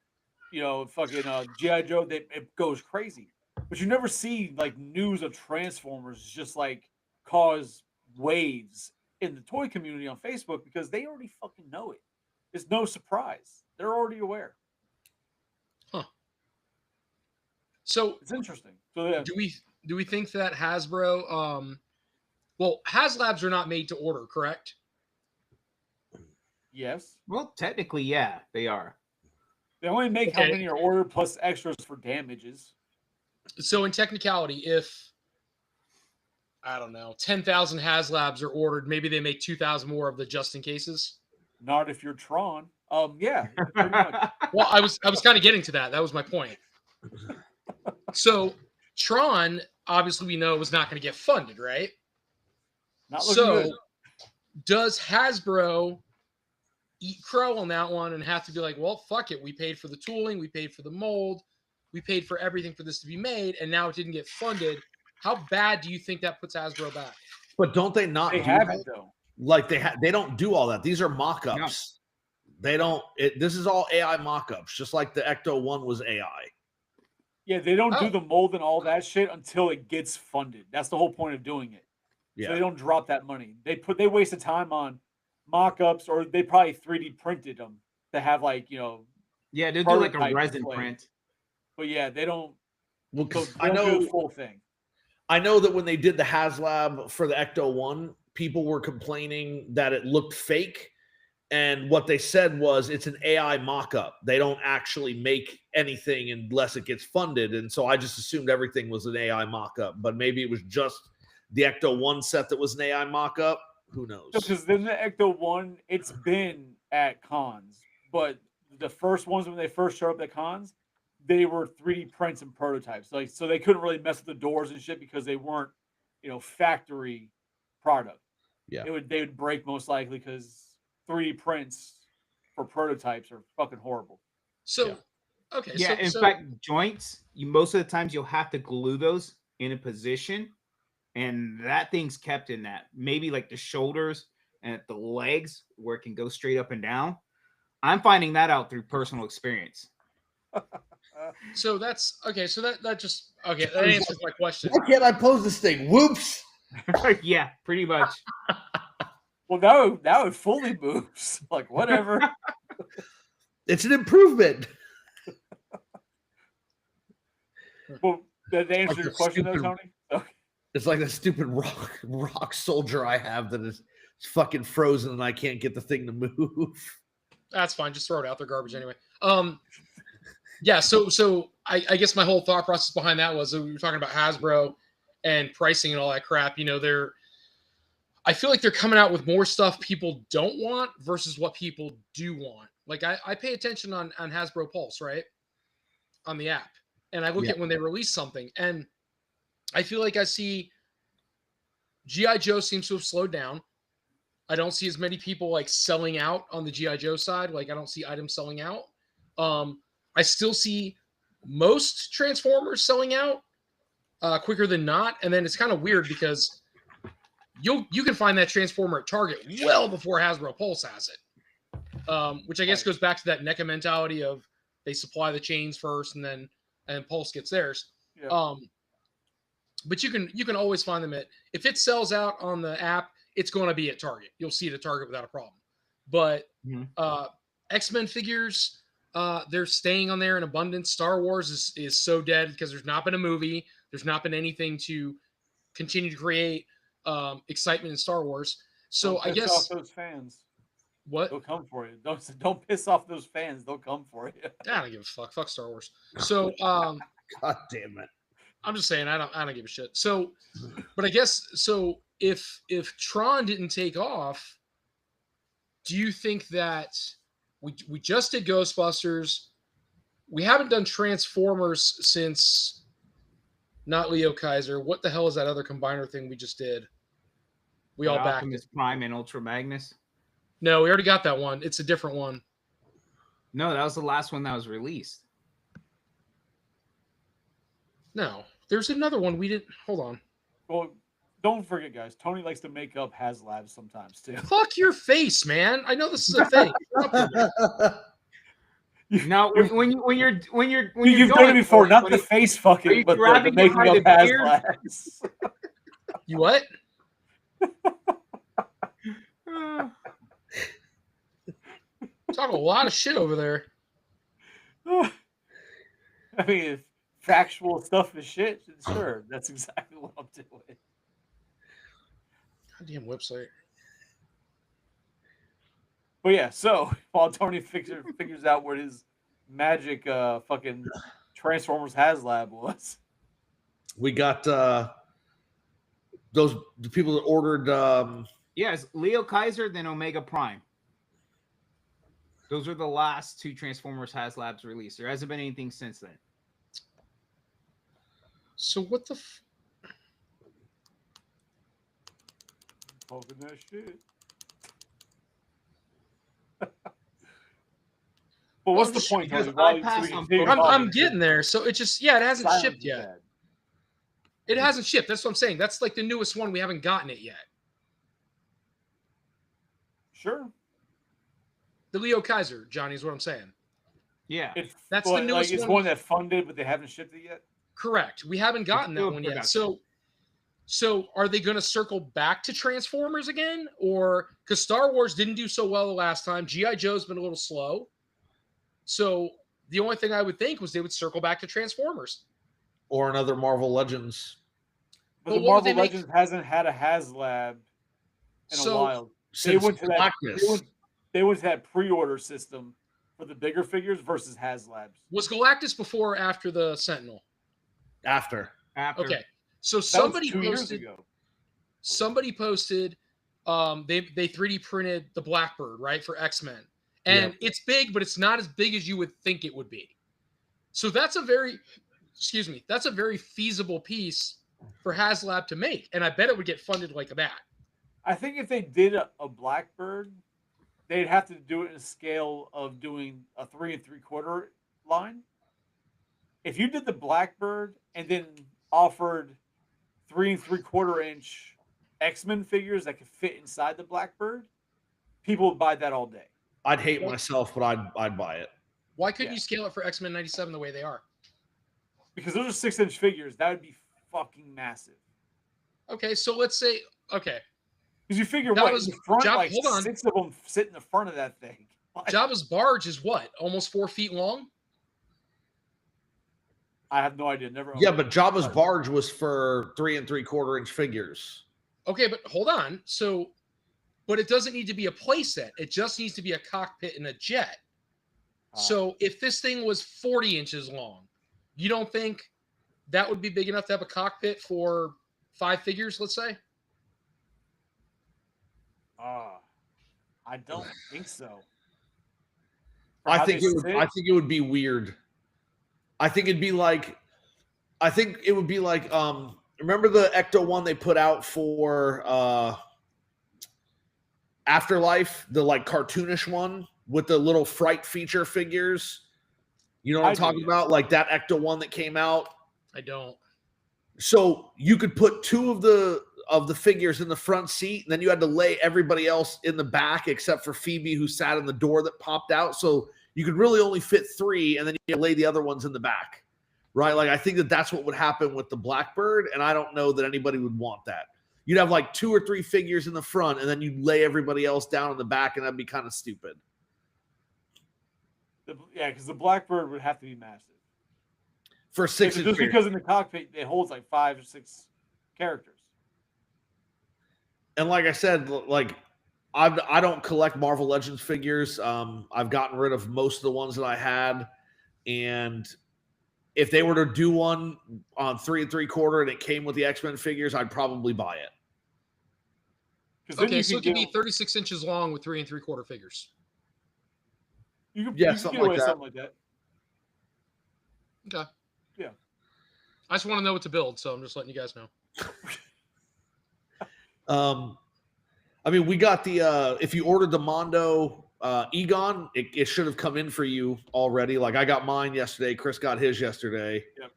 Fucking G.I. Joe, it goes crazy. But you never see like news of Transformers just like cause waves in the toy community on Facebook because they already fucking know it. It's no surprise. They're already aware. Huh. So it's interesting. So yeah. Do we think that Hasbro well, HasLabs are not made to order, correct? Yes. Well, technically, yeah, they are. They only make how many are ordered plus extras for damages. So in technicality, if I don't know, 10,000 HasLabs are ordered, maybe they make 2,000 more of the just in cases. Not if you're Tron. Yeah. Pretty much. Well, I was kind of getting to that. That was my point. So Tron, obviously, we know was not going to get funded, right? Not looking good. Does Hasbro eat crow on that one and have to be like, well, fuck it. We paid for the tooling. We paid for the mold. we paid for everything for this to be made, and now it didn't get funded. How bad do you think that puts Hasbro back? But don't they not They do haven't that? though. Like they don't do all that. These are mock-ups. They don't. This is all AI mock-ups, just like the Ecto 1 was AI. Yeah, they don't do Oh. the mold and all that shit until it gets funded. That's the whole point of doing it. So they Yeah, don't drop that money. They wasted time on mock-ups, or they probably 3D printed them to have like Yeah, they'll do like a prototype resin display. print. But yeah, they don't. well, So 'cause they don't do the full thing. I know that when they did the HasLab for the Ecto 1, people were complaining that it looked fake. And what they said was it's an AI mock-up. They don't actually make anything unless it gets funded. And so I just assumed everything was an AI mock-up, but maybe it was just the Ecto 1 set that was an AI mock-up. Who knows? Because then the Ecto 1, it's been at cons, but the first ones when they first showed up at cons, they were 3D prints and prototypes. Like, so they couldn't really mess with the doors and shit because they weren't, factory product. Yeah. They would break most likely because 3D prints for prototypes are fucking horrible. So, Yeah. okay. Yeah, in fact, joints, most of the times you'll have to glue those in a position, and that thing's kept in that. Maybe like the shoulders and the legs where it can go straight up and down. I'm finding that out through personal experience. So that's okay. So that just okay. That answers my question. Why can't I pose this thing? Whoops. Yeah, pretty much. Well, that would fully moves. Like whatever. It's an improvement. Well, that answer Like your the question though, stupid- Tony. Okay. It's like the stupid rock soldier I have that is fucking frozen and I can't get the thing to move. That's fine. Just throw it out. They're garbage anyway. Yeah. So I guess my whole thought process behind that was we were talking about Hasbro and pricing and all that crap. I feel like they're coming out with more stuff people don't want versus what people do want. Like I pay attention on Hasbro Pulse, right? On the app. And I look Yeah. at when they release something. And I feel like I see G.I. Joe seems to have slowed down. I don't see as many people like selling out on the G.I. Joe side. Like I don't see items selling out. I still see most Transformers selling out quicker than not. And then it's kind of weird because you can find that Transformer at Target well before Hasbro Pulse has it. Which I guess goes back to that NECA mentality of they supply the chains first and Pulse gets theirs. Yeah. But you can always find them if it sells out on the app, it's going to be at Target. You'll see it at Target without a problem. But X-Men figures, they're staying on there in abundance. Star Wars is so dead because there's not been a movie. There's not been anything to continue to create excitement in Star Wars. So Don't I piss guess off those fans. what? They'll come for you. Don't piss off those fans. They'll come for you. I don't give a fuck. Fuck Star Wars. So God damn it. I'm just saying I don't give a shit. So, but I guess so. If Tron didn't take off, do you think that we just did Ghostbusters? We haven't done Transformers since not Leo Kaiser. What the hell is that other combiner thing we just did? We all backed Optimus it. Prime and Ultra Magnus. No, we already got that one. It's a different one. No, that was the last one that was released. No, there's another one we didn't. Hold on. Well, don't forget, guys. Tony likes to make up HasLabs sometimes too. Fuck your face, man. I know this is a thing. Shut up for a minute. Now, when you're You've done it before, not the face Are fucking, you but the grabbing making it up by the beard? HasLabs. You what? Talk a lot of shit over there. I mean, if factual stuff is shit, sure, that's exactly what I'm doing. Goddamn website. But yeah, so while Tony figures out what his magic fucking Transformers HasLab was, We got the people that ordered Yes, Leo Kaiser, then Omega Prime. Those are the last two Transformers HasLabs released. There hasn't been anything since then. So what the talking that shit. But what's I'm the just- point, because Tony? I So pass we can on continue Pokemon. I'm talking. getting there. So it just it hasn't Silence shipped is yet. bad. It hasn't shipped. That's what I'm saying. That's like the newest one. We haven't gotten it yet. Sure. The Leo Kaiser, Johnny, is what I'm saying. Yeah. That's the Like, newest it's one. one that funded, but they haven't shipped it yet. Correct. We haven't gotten that still one in yet. production. So are they going to circle back to Transformers again? Or because Star Wars didn't do so well the last time, G.I. Joe's been a little slow. So the only thing I would think was they would circle back to Transformers. Or another Marvel Legends. But But the what would Marvel they make- Legends hasn't had a HasLab in So- a while. They Since went to that. Galactus. They went to that pre-order system for the bigger figures versus HasLabs. Was Galactus before or after the Sentinel? After. After. Okay. So That was somebody 2 years posted. ago. Somebody posted. They 3D printed the Blackbird, right, for X-Men, and it's big, but it's not as big as you would think it would be. So that's a very feasible piece for HasLab to make, and I bet it would get funded like that. I think if they did a Blackbird, they'd have to do it in a scale of doing a 3 3/4 line. If you did the Blackbird and then offered 3 3/4 inch X-Men figures that could fit inside the Blackbird, people would buy that all day. I'd hate myself, but I'd buy it. Why couldn't Yeah. you scale it for X-Men 97 the way they are? Because those are 6-inch figures. That would be fucking massive. Okay, so let's say Because you figure That what was- in the front, Job- like hold on. 6 of them sit in the front of that thing. Like, Jabba's barge is what, almost 4 feet long? I have no idea. Never. Yeah, owned but it. Jabba's barge was for 3 3/4 inch figures. Okay, but hold on. So, but it doesn't need to be a playset. It just needs to be a cockpit and a jet. So if this thing was 40 inches long, you don't think that would be big enough to have a cockpit for 5 figures, let's say? I don't think so. I How think they it would. sit? I think it would be weird. I think it'd be like. I think it would be like. Remember the Ecto one they put out for Afterlife, the like cartoonish one with the little fright feature figures. You know what I I'm do, talking yes. about? Like that Ecto one that came out. I don't. So you could put 2 of the figures in the front seat, and then you had to lay everybody else in the back except for Phoebe, who sat in the door that popped out. So you could really only fit 3, and then you lay the other ones in the back, right? Like I think that's what would happen with the Blackbird, and I don't know that anybody would want that. You'd have like 2 or 3 figures in the front, and then you'd lay everybody else down in the back, and that'd be kind of stupid. Yeah, because the Blackbird would have to be massive. For 6 Just inch because in the cockpit it holds like 5 or 6 characters. And like I said, like I don't collect Marvel Legends figures. I've gotten rid of most of the ones that I had, and if they were to do one on 3 3/4 and it came with the X-Men figures, I'd probably buy it. 'Cause then Okay, you so it could could be get- 36 inches long with 3 3/4 figures. You could, Yeah, you could something get away like with that. something like that. Okay. Yeah. I just want to know what to build, so I'm just letting you guys know. I mean, we got the if you ordered the Mondo Egon, it should have come in for you already. Like I got mine yesterday. Chris got his yesterday. Yep.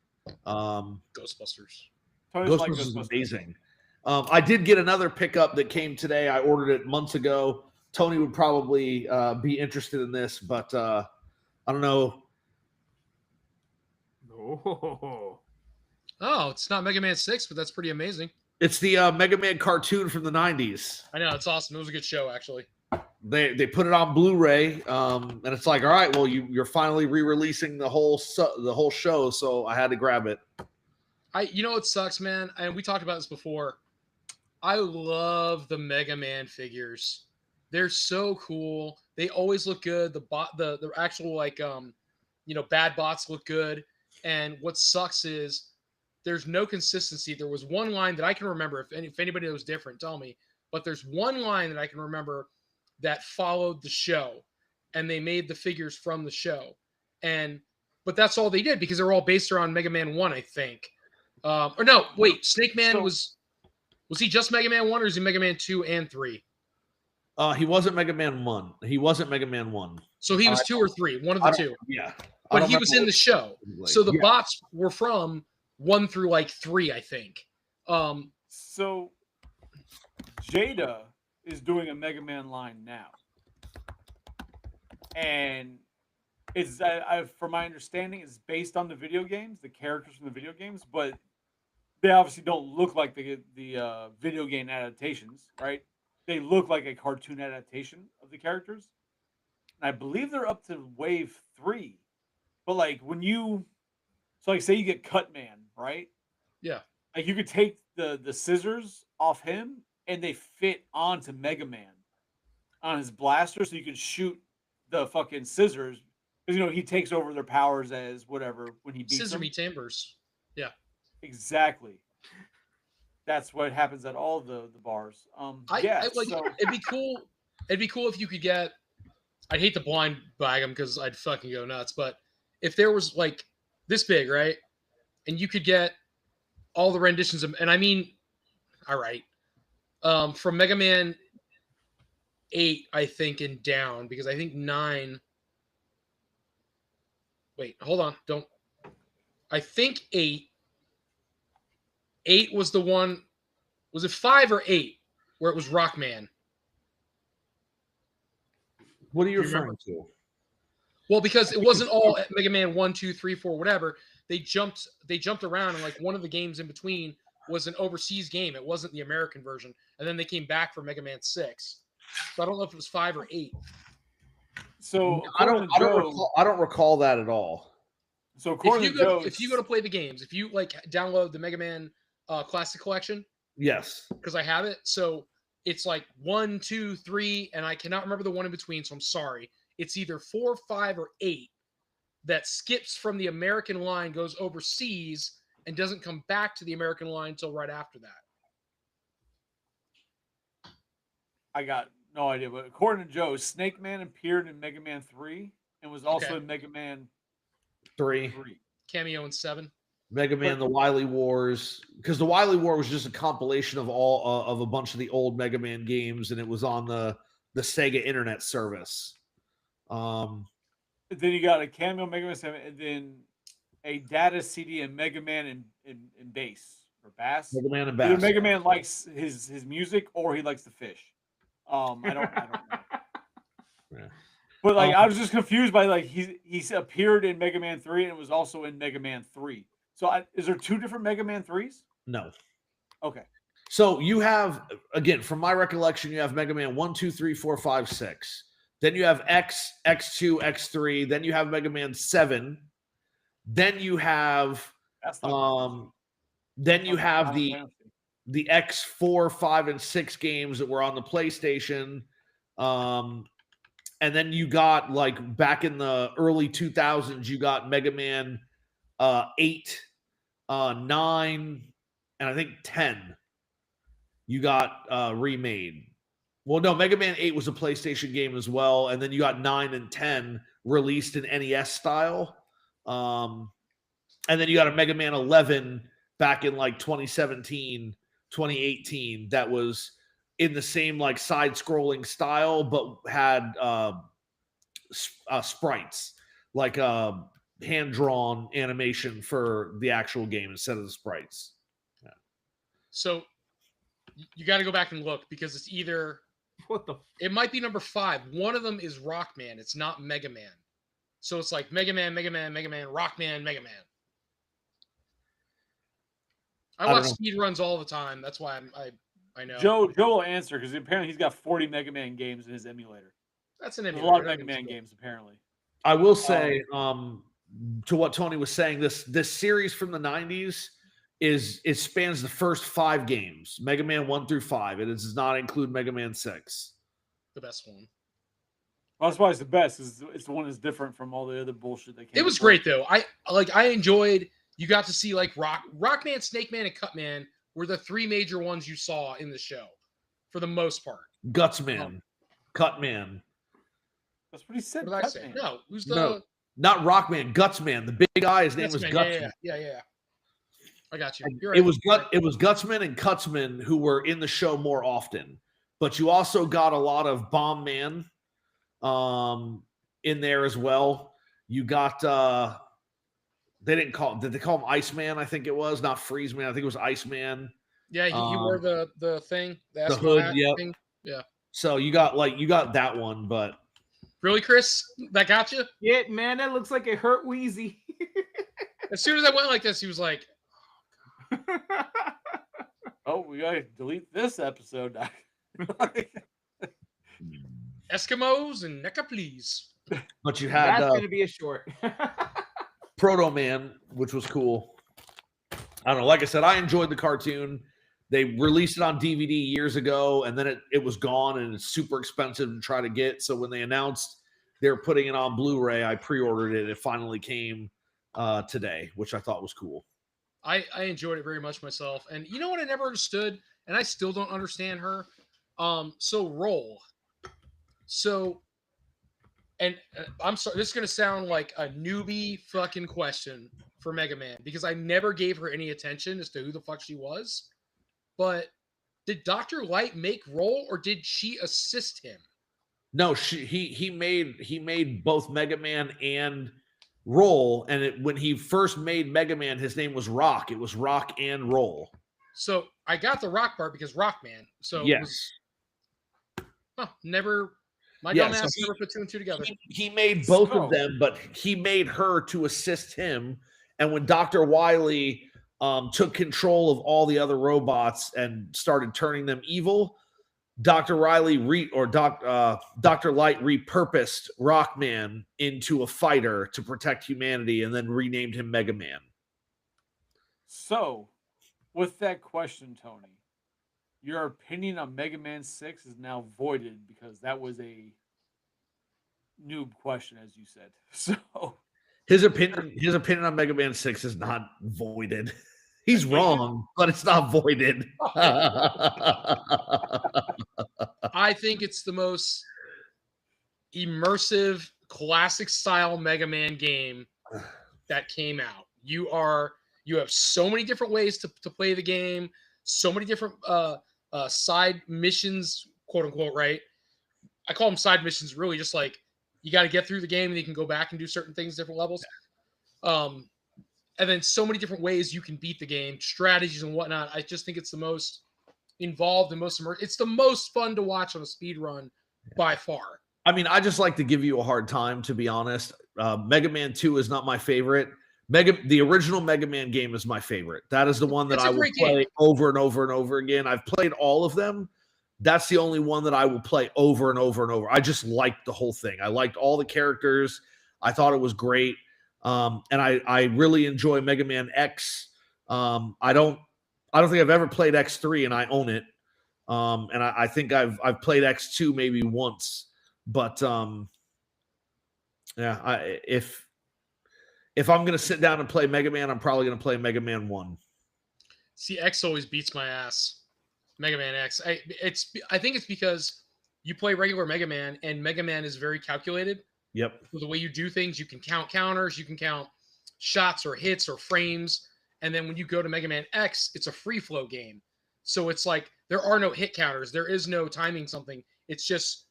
Ghostbusters. Tony's like Ghostbusters is Ghostbusters. amazing. I did get another pickup that came today. I ordered it months ago. Tony would probably be interested in this, but I don't know. Oh. Oh, it's not Mega Man 6, but that's pretty amazing. It's the Mega Man cartoon from the 90s. I know, it's awesome. It was a good show, actually. They put it on Blu-ray, and it's like, all right, well, you're finally re-releasing the whole show, so I had to grab it. You know what sucks, man? And we talked about this before. I love the Mega Man figures. They're so cool. They always look good. The actual bad bots look good. And what sucks is there's no consistency. There was one line that I can remember. If anybody knows different, tell me. But there's one line that I can remember that followed the show, and they made the figures from the show. But that's all they did because they're all based around Mega Man 1, I think. Or no, wait, Snake Man was he just Mega Man 1 or is he Mega Man 2 and 3? He wasn't Mega Man 1. He wasn't Mega Man 1. So he was 2 or 3, one of I the don't- two. Yeah. But he was in the show. So the Yeah. bots were from 1 through like 3, I think. So Jada is doing a Mega Man line now, and it's from my understanding, it's based on the video games, the characters from the video games, but they obviously don't look like the video game adaptations, right? They look like a cartoon adaptation of the characters, and I believe they're up to wave 3. But like when you, so like say you get Cut Man, right? Yeah. Like you could take the scissors off him and they fit onto Mega Man on his blaster, so you can shoot the fucking scissors because he takes over their powers as whatever when he beats Scissor them. Me Timbers. Yeah. Exactly. That's what happens at all the bars. Yeah, like so it'd be cool. It'd be cool if you could get. I'd hate to blind bag them because I'd fucking go nuts. But if there was like this big, right, and you could get all the renditions of, and I mean, all right, from Mega Man 8, I think, and down, because I think 9. Wait, hold on, don't. I think 8. 8 was the one. Was it 5 or 8 where it was Rockman? What are you Do you referring to? Well, because it wasn't all Mega Man 1, 2, 3, 4, whatever. They jumped around, and like one of the games in between was an overseas game. It wasn't the American version, and then they came back for Mega Man 6. So I don't know if it was 5 or 8. so I according don't to Joe- recall, I don't recall that at all. So according to Joe, If you go to play the games, if you like download the Mega Man Classic Collection, Yes. because I have it, so it's like 1, 2, 3, and I cannot remember the one in between, so I'm sorry. It's either 4, 5, or 8 that skips from the American line, goes overseas, and doesn't come back to the American line until right after that. I got no idea, but according to Joe, Snake Man appeared in Mega Man 3 and was also Okay. in Mega Man 3. 3. Cameo in 7. Mega Man, the Wily Wars, because the Wily War was just a compilation of all of a bunch of the old Mega Man games, and it was on the Sega Internet Service. Then you got a cameo Mega Man 7, and then a data CD and Mega Man in bass or bass. Mega Man and Either Bass. Mega Man likes his music or he likes to fish. I don't know. Yeah. But like I was just confused by like he's appeared in Mega Man 3 and was also in Mega Man 3. So is there 2 different Mega Man 3s? No. Okay. So you have, again, from my recollection, you have Mega Man 1, 2, 3, 4, 5, 6. Then you have X, X2, X3. Then you have Mega Man 7. Then you have That's not then you have Final the Fantasy. X4, 5, and 6 games that were on the PlayStation. And then you got like back in the early 2000s, you got Mega Man 8, 9, and I think 10. You got remade. Well, no, Mega Man 8 was a PlayStation game as well, and then you got 9 and 10 released in NES style. And then you got a Mega Man 11 back in like 2017, 2018 that was in the same like side-scrolling style, but had sprites, like hand-drawn animation for the actual game instead of the sprites. Yeah. So you got to go back and look because it's either What the? it might be number 5. One of them is Rockman. It's not Mega Man. So it's like Mega Man, Mega Man, Mega Man, Rockman, Mega Man. I don't watch know. speed runs all the time. That's why I know. Joe will answer because apparently he's got 40 Mega Man games in his emulator. That's an There's a emulator. lot of That Mega means Man good. games apparently. I will say, to what Tony was saying, this series from the 90s it spans the first 5 games, Mega Man 1 through 5. It does not include Mega Man 6. The best one. Well, that's why it's the best. It's the one that's different from all the other bullshit that came. It was before. great though. I enjoyed. You got to see like Rockman, Snake Man, and Cutman were the 3 major ones you saw in the show, for the most part. Gutsman, Cutman, That's what he said. What did I say? Cutman. No, who's the No. not Rockman, Gutsman. The big guy, his name was Gutsman? Gutsman. Yeah. I got you. And You're It right. was Gutsman and Cutsman who were in the show more often. but you also got a lot of Bomb Man in there as well. You got they did they call him Iceman? I think it was, not Freeze Man. I think it was Iceman. Yeah, he wore the thing, the Eskimo hood, hat yep. thing. Yeah. So you got that one, but Really, Chris? That got you? Yeah, man, that looks like it hurt Wheezy. As soon as I went like this, he was like, Oh, we gotta delete this episode. Eskimos and NECA, please. but you had That's gonna be a short. Proto Man, which was cool. I don't know. Like I said, I enjoyed the cartoon. They released it on DVD years ago, and then it was gone, and it's super expensive to try to get. So when they announced they were putting it on Blu-ray, I pre-ordered it. It finally came today, which I thought was cool. I enjoyed it very much myself. And you know what I never understood, and I still don't understand her? So Roll. So, and I'm sorry, this is going to sound like a newbie fucking question for Mega Man, because I never gave her any attention as to who the fuck she was. But did Dr. Light make Roll, or did she assist him? No, he made both Mega Man and Roll, and when he first made Mega Man, his name was Rock. It was Rock and Roll. So I got the Rock part because Rockman. So yes, never. My Yeah, dumb so ass never put two and two together. he made both of them, but he made her to assist him. And when Dr. Wily took control of all the other robots and started turning them evil, Dr. Dr. Light repurposed Rockman into a fighter to protect humanity, and then renamed him Mega Man. So, with that question, Tony, your opinion on Mega Man 6 is now voided because that was a noob question, as you said. So His opinion on Mega Man 6 is not voided. He's wrong, but it's not voided. I think it's the most immersive, classic style Mega Man game that came out. You have so many different ways to play the game, so many different side missions, quote unquote, right? I call them side missions, really just like you got to get through the game and you can go back and do certain things, different levels. And then so many different ways you can beat the game, strategies and whatnot. I just think it's the most involved and most immersive. It's the most fun to watch on a speed run by far. I mean, I just like to give you a hard time, to be honest. Mega Man 2 is not my favorite. The original Mega Man game is my favorite. That is the one that I will play over and over and over again. I've played all of them. That's the only one that I will play over and over and over. I just liked the whole thing. I liked all the characters. I thought it was great. And I really enjoy Mega Man X. I don't think I've ever played X3, and I own it. And I think I've played X2 maybe once. But yeah, if I'm gonna sit down and play Mega Man, I'm probably gonna play Mega Man 1. See, X always beats my ass. Mega Man X. I think it's because you play regular Mega Man, and Mega Man is very calculated. Yep. So the way you do things, you can count counters, you can count shots or hits or frames, and then when you go to Mega Man X, it's a free flow game. So it's like there are no hit counters, there is no timing something. It's just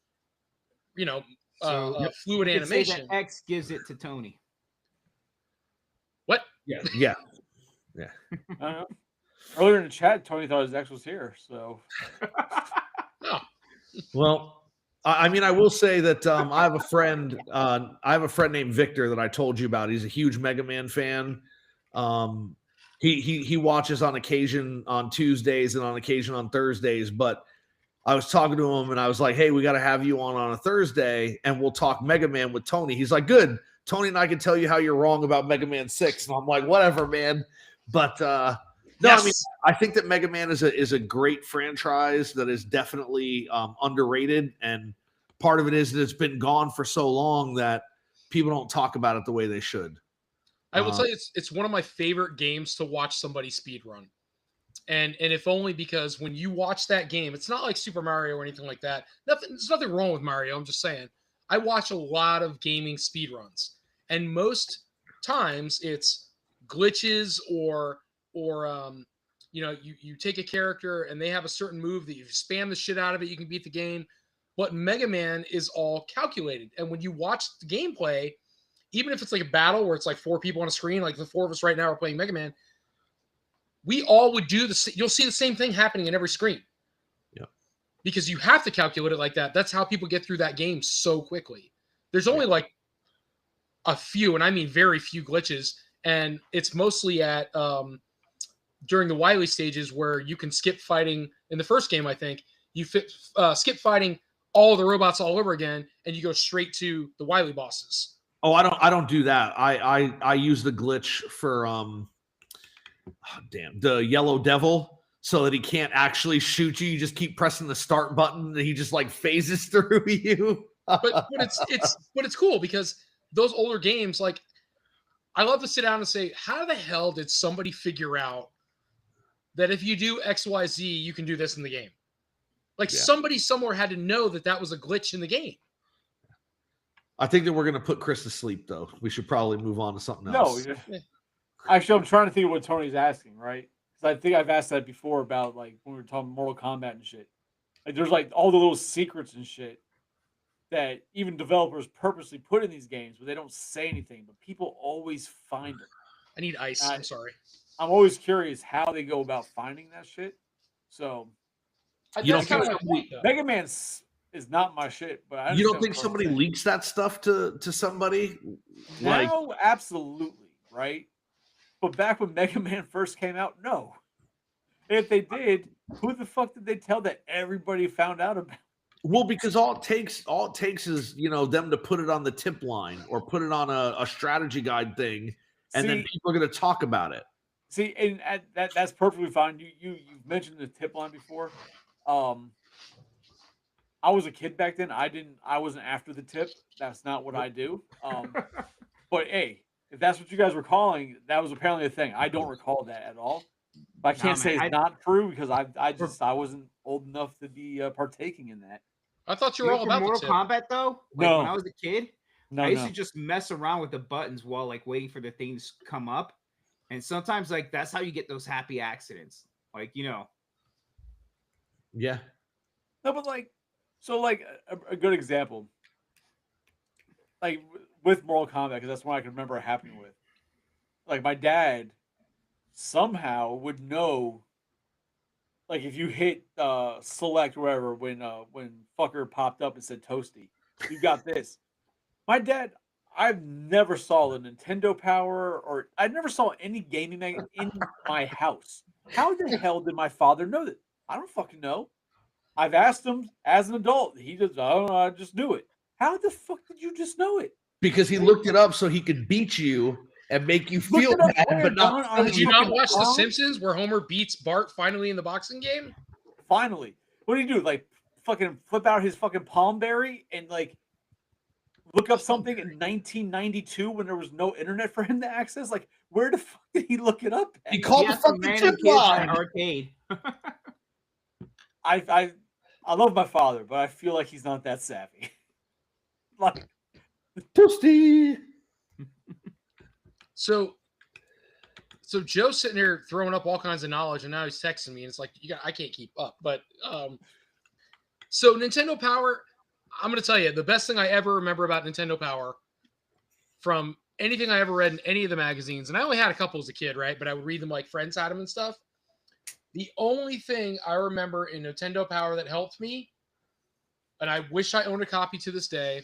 fluid animation. X gives it to Tony. What? Yeah. Earlier in the chat, Tony thought his ex was here. So, Well, I mean, I will say that I have a friend. I have a friend named Victor that I told you about. He's a huge Mega Man fan. He watches on occasion on Tuesdays and on occasion on Thursdays. But I was talking to him and I was like, "Hey, we got to have you on a Thursday and we'll talk Mega Man with Tony." He's like, "Good. Tony and I can tell you how you're wrong about Mega Man 6." And I'm like, "Whatever, man." But no, yes. I mean, I think that Mega Man is a great franchise that is definitely underrated, and part of it is that it's been gone for so long that people don't talk about it the way they should. I will tell you, it's one of my favorite games to watch somebody speedrun, and if only because when you watch that game, it's not like Super Mario or anything like that. There's nothing wrong with Mario. I'm just saying, I watch a lot of gaming speedruns, and most times it's glitches or you take a character and they have a certain move that you spam the shit out of it, you can beat the game. But Mega Man is all calculated. And when you watch the gameplay, even if it's like a battle where it's like 4 people on a screen, like the 4 of us right now are playing Mega Man, we all would do you'll see the same thing happening in every screen. Yeah. Because you have to calculate it like that. That's how people get through that game so quickly. There's only like a few, and I mean very few glitches, and it's mostly at during the Wily stages where you can skip fighting. In the first game, I think you skip fighting all the robots all over again, and you go straight to the Wily bosses. Oh, I don't do that. I use the glitch for the Yellow Devil, so that he can't actually shoot you. You just keep pressing the start button, and he just like phases through you. but it's cool because those older games, like, I love to sit down and say, how the hell did somebody figure out that if you do XYZ, you can do this in the game? Like, somebody somewhere had to know that was a glitch in the game. I think that we're going to put Chris to sleep, though. We should probably move on to something else. No, actually, I'm trying to think of what Tony's asking, right? Because I think I've asked that before about, like, when we were talking Mortal Kombat and shit. Like, there's, like, all the little secrets and shit that even developers purposely put in these games, but they don't say anything, but people always find them. I need ice. I'm sorry. I'm always curious how they go about finding that shit. So, You don't think Mega Man is not my shit, but you don't think somebody leaks that stuff to somebody? Now, absolutely, right? But back when Mega Man first came out, no. If they did, who the fuck did they tell that everybody found out about? Well, because all it takes is, them to put it on the tip line or put it on a strategy guide thing, and then people are going to talk about it. See, and that's perfectly fine. You've mentioned the tip line before. I was a kid back then. I wasn't after the tip. That's not what I do. But hey, if that's what you guys were calling, that was apparently a thing. I don't recall that at all. But I can't say it's not true because I wasn't old enough to be partaking in that. I thought you were all about Mortal Kombat though. Like, no, when I was a kid, I used to just mess around with the buttons while like waiting for the things to come up, and sometimes like that's how you get those happy accidents. Like Yeah. No, but like, so like a good example, like with Mortal Kombat, because that's one I can remember it happening with. Like my dad somehow would know, like if you hit select or whatever when fucker popped up and said Toasty, you got this. My dad, I've never saw the Nintendo Power or I never saw any gaming mag in my house. How the hell did my father know that? I don't fucking know. I've asked him as an adult. He just, I don't know, I just knew it. How the fuck did you just know it? Because he looked it up so he could beat you and make you feel bad, but not. Did you not watch The Simpsons where Homer beats Bart finally in the boxing game? Finally. What do you do? Like fucking flip out his fucking Palmberry and like look up something in 1992 when there was no internet for him to access? Like, where the fuck did he look it up at? He called the fucking tip line. Arcade. I love my father, but I feel like he's not that savvy. Like Toasty. So Joe's sitting here throwing up all kinds of knowledge, and now he's texting me, and it's like I can't keep up. But so Nintendo Power, I'm gonna tell you the best thing I ever remember about Nintendo Power from anything I ever read in any of the magazines, and I only had a couple as a kid, right? But I would read them like friends had them and stuff. The only thing I remember in Nintendo Power that helped me, and I wish I owned a copy to this day,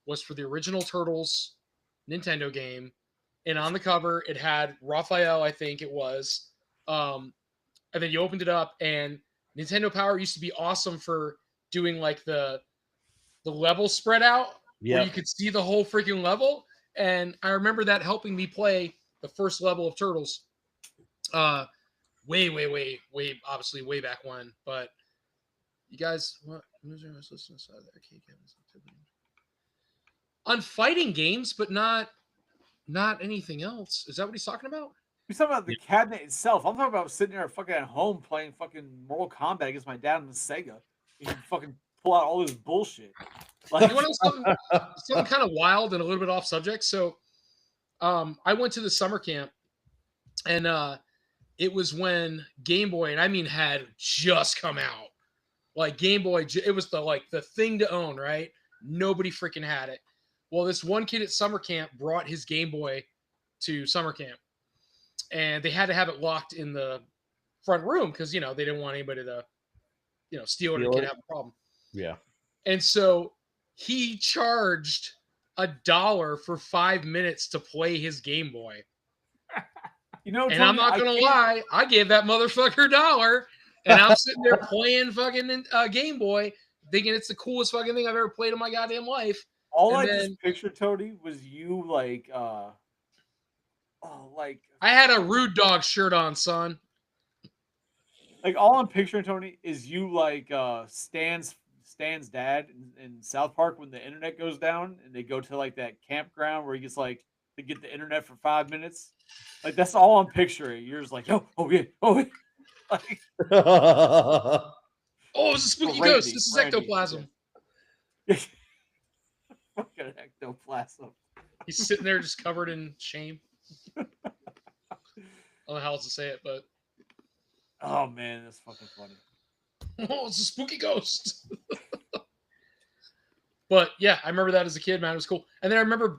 was for the original Turtles Nintendo game. And on the cover, it had Raphael, I think it was. And then you opened it up, and Nintendo Power used to be awesome for doing like the level spread out, where you could see the whole freaking level. And I remember that helping me play the first level of Turtles. Way, obviously way back when. But you guys, what? On fighting games, but not anything else. Is that what he's talking about? He's talking about the cabinet itself. I'm talking about sitting there fucking at home playing fucking Mortal Kombat against my dad on the Sega. He can fucking pull out all this bullshit. Like, you want to know something kind of wild and a little bit off subject? So I went to the summer camp, and it was when Game Boy, and I mean had just come out. Like Game Boy, it was the thing to own, right? Nobody freaking had it. Well, this one kid at summer camp brought his Game Boy to summer camp, and they had to have it locked in the front room because they didn't want anybody to steal it or the kid have a problem. Yeah. And so he charged $1 for 5 minutes to play his Game Boy. You know, And I'm not gonna lie, I gave that motherfucker $1, and I'm sitting there playing fucking Game Boy, thinking it's the coolest fucking thing I've ever played in my goddamn life. All And I then- just pictured, Tony, was you like, I had a Rude Dog shirt on, son. like all I'm picturing, Tony, is you like Stan's dad in South Park when the internet goes down and they go to like that campground where he gets like to get the internet for 5 minutes. Like that's all I'm picturing. You're just like, oh yeah. Like, Oh, it's a spooky Randy, ghost. This is Randy, ectoplasm. fucking ectoplasm. He's sitting there just covered in shame. I don't know how else to say it, but Oh man, that's fucking funny. oh, it's a spooky ghost. But yeah, I remember that as a kid, man. It was cool. And then I remember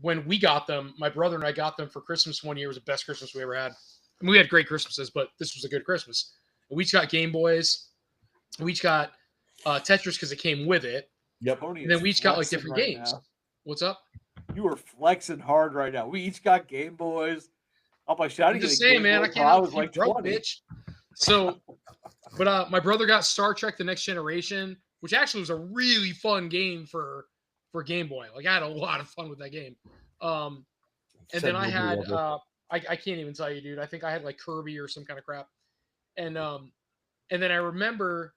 when we got them, my brother and I got them for Christmas one year. It was the best Christmas we ever had. I mean, we had great Christmases, but this was a good Christmas. And we each got Game Boys. We each got Tetris because it came with it. Yep. Tony And then is we each got like flexing different right games. now. What's up? You are flexing hard right now. We each got Game Boys. I'm like, shit, I I'm didn't just get a saying, Game man. Boy I till can't help was you, like broke 20. bitch. So, but my brother got Star Trek: The Next Generation, which actually was a really fun game for Game Boy. Like I had a lot of fun with that game. And then I had I can't even tell you, dude. I think I had like Kirby or some kind of crap. And then I remember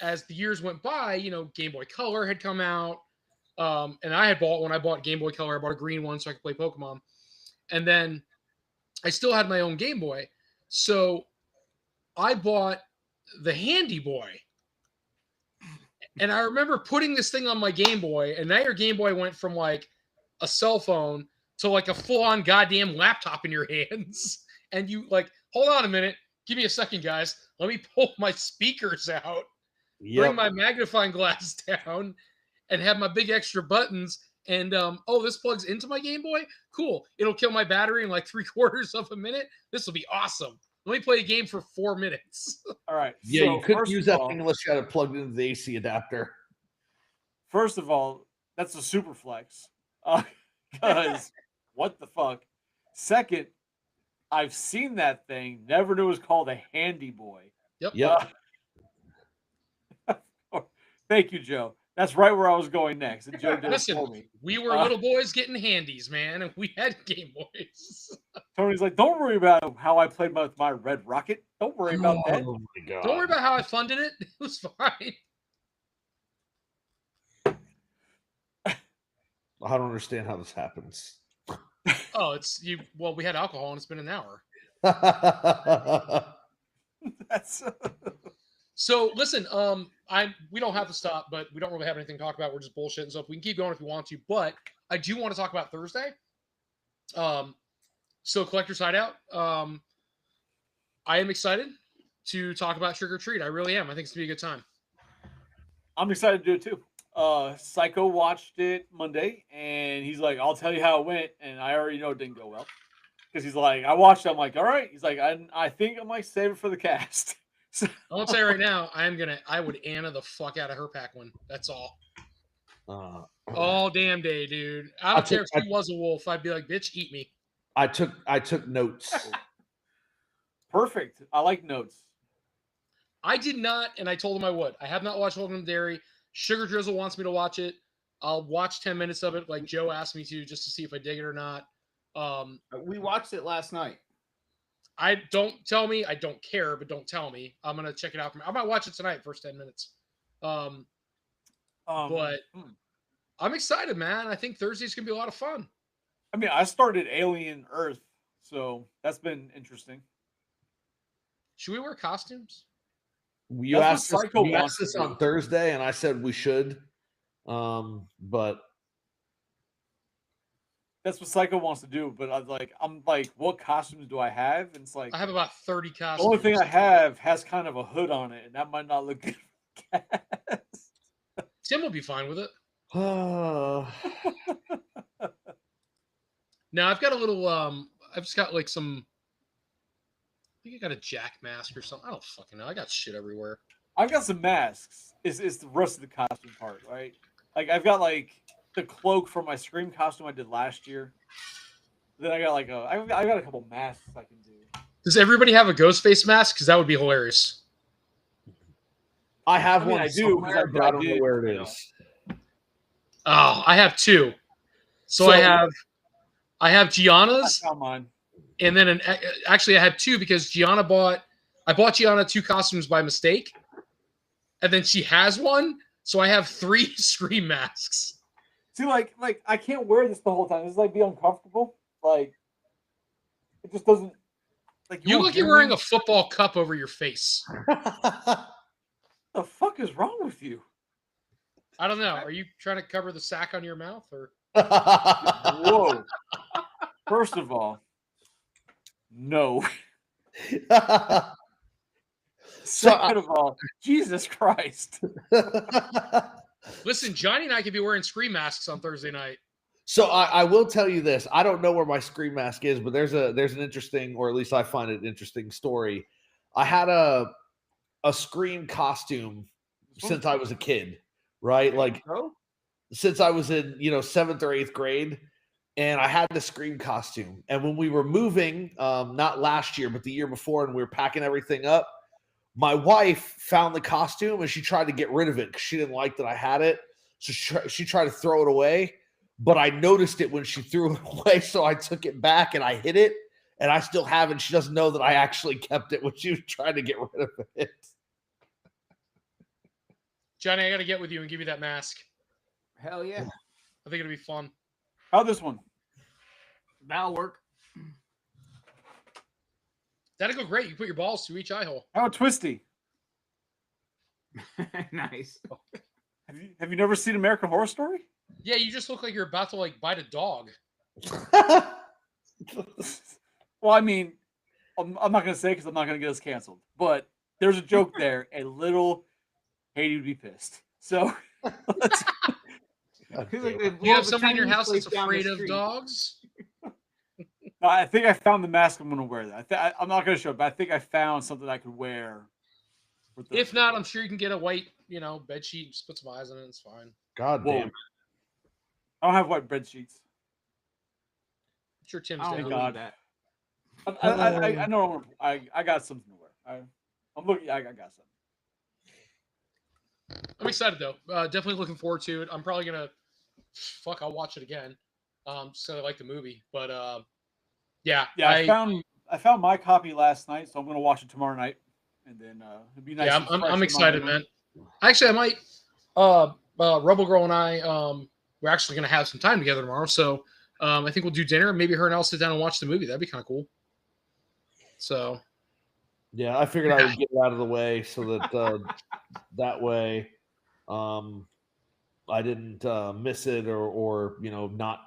as the years went by, Game Boy Color had come out. And I had when I bought Game Boy Color, I bought a green one so I could play Pokemon. And then I still had my own Game Boy. So I bought the Handy Boy. And I remember putting this thing on my Game Boy, and now your Game Boy went from like a cell phone to like a full-on goddamn laptop in your hands. And you like, hold on a minute. Give me a second, guys. Let me pull my speakers out, bring my magnifying glass down, and have my big extra buttons. And this plugs into my Game Boy. Cool. It'll kill my battery in like 3/4 of a minute. This will be awesome. Let me play a game for 4 minutes. All right. Yeah, so you couldn't first use of that all- thing unless you had it plugged into the AC adapter. First of all, that's a super flex. Because what the fuck? Second, I've seen that thing. Never knew it was called a Handy Boy. Yep. Thank you, Joe. That's right where I was going next. And Joe did Listen, for me. we were little boys getting handies, man, and we had Game Boys. Tony's like, don't worry about how I played with my Red Rocket. Don't worry about that. Oh my god. Don't worry about how I funded it. It was fine. I don't understand how this happens. Oh, it's you. Well, we had alcohol and it's been an hour. That's So listen, we don't have to stop, but we don't really have anything to talk about. We're just bullshitting. So if we can keep going if you want to, but I do want to talk about Thursday. So Collector's Hideout. I am excited to talk about Trick or Treat. I really am. I think it's gonna be a good time. I'm excited to do it too. Psycho watched it Monday, and he's like, "I'll tell you how it went," and I already know it didn't go well because he's like, "I watched it." I'm like, "All right." He's like, "I think I might save it for the cast." So, I won't say right now. I would Anna the fuck out of her pack one. That's all. All damn day, dude. I don't care if she was a wolf. I'd be like, bitch, eat me. I took notes. perfect. I like notes. I did not, and I told him I would. I have not watched Welcome to Dairy. Sugar Drizzle wants me to watch it. I'll watch 10 minutes of it, like Joe asked me to, just to see if I dig it or not. We watched it last night. Don't tell me. I don't care, but don't tell me. I'm gonna check it out. I might watch it tonight, first 10 minutes. But I'm excited, man. I think Thursday's gonna be a lot of fun. I mean, I started Alien Earth, so that's been interesting. Should we wear costumes? You That's asked what us, Psycho you wants asked to us do. on Thursday, and I said we should. But that's what Psycho wants to do. But I'm like, what costumes do I have? And it's like I have about 30 the costumes. only thing I have has kind of a hood on it, and that might not look good. For cats. Tim will be fine with it. Oh. Now I've got a little. I've just got like some. I think I got a Jack mask or something. I don't fucking know. I got shit everywhere. I've got some masks. It's the rest of the costume part, right? Like I've got like the cloak from my Scream costume I did last year. Then I got like I got a couple masks I can do. Does everybody have a ghost face mask? Because that would be hilarious. I have I mean, one. I do, because somewhere, but I don't know did, where it you know. is. Oh, I have two. So I have I Gianna's, found mine. and then actually I had two because I bought Gianna two costumes by mistake, and then she has one, so I have 3 Scream masks. See, like I can't wear this the whole time. This is like be uncomfortable. Like it just doesn't. Like You won't look like you're hear wearing me. a football cup over your face. The fuck is wrong with you? I don't know. Are you trying to cover the sack on your mouth, or Whoa. First of all, no. Second of all, Jesus Christ. listen? Johnny and I could be wearing Scream masks on Thursday night. So I will tell you this. I don't know where my Scream mask is, but there's an interesting, or at least I find it an interesting story. I had a Scream costume since I was a kid, right? Like since I was in 7th or 8th grade, and I had the Scream costume. And when we were moving, not last year, but the year before, and we were packing everything up, my wife found the costume and she tried to get rid of it because she didn't like that I had it. So she tried to throw it away. But I noticed it when she threw it away, so I took it back and I hid it, and I still have it. She doesn't know that I actually kept it when she was trying to get rid of it. Johnny, I got to get with you and give you that mask. Hell yeah. I think it'll be fun. How this one? That'll work. That'll go great. You put your balls through each eye hole. How twisty? Nice. Have you never seen American Horror Story? Yeah, you just look like you're about to like bite a dog. Well, I mean, I'm not gonna say because I'm not gonna get us canceled. But there's a joke there, and little Haiti would be pissed. So let's, You have somebody in your house that's afraid of dogs? I think I found the mask I'm gonna wear. That I'm not gonna show it, but I think I found something I could wear. If not, I'm sure you can get a white, bed sheet. Just put some eyes on it. It's fine. God Whoa. damn. I don't have white bed sheets. I'm sure Tim's I don't down. believe that. I know I got something to wear. I'm looking. I got something. I'm excited though. Definitely looking forward to it. I'm probably gonna I'll watch it again. So I like the movie. But yeah. I found my copy last night, so I'm gonna watch it tomorrow night. And then it'd be nice. Yeah, I'm excited, man. Actually, I might Rebel Girl and I we're actually gonna have some time together tomorrow. So I think we'll do dinner. Maybe her and I'll sit down and watch the movie. That'd be kind of cool. So yeah, I figured I would get it out of the way so that that way I didn't miss it or not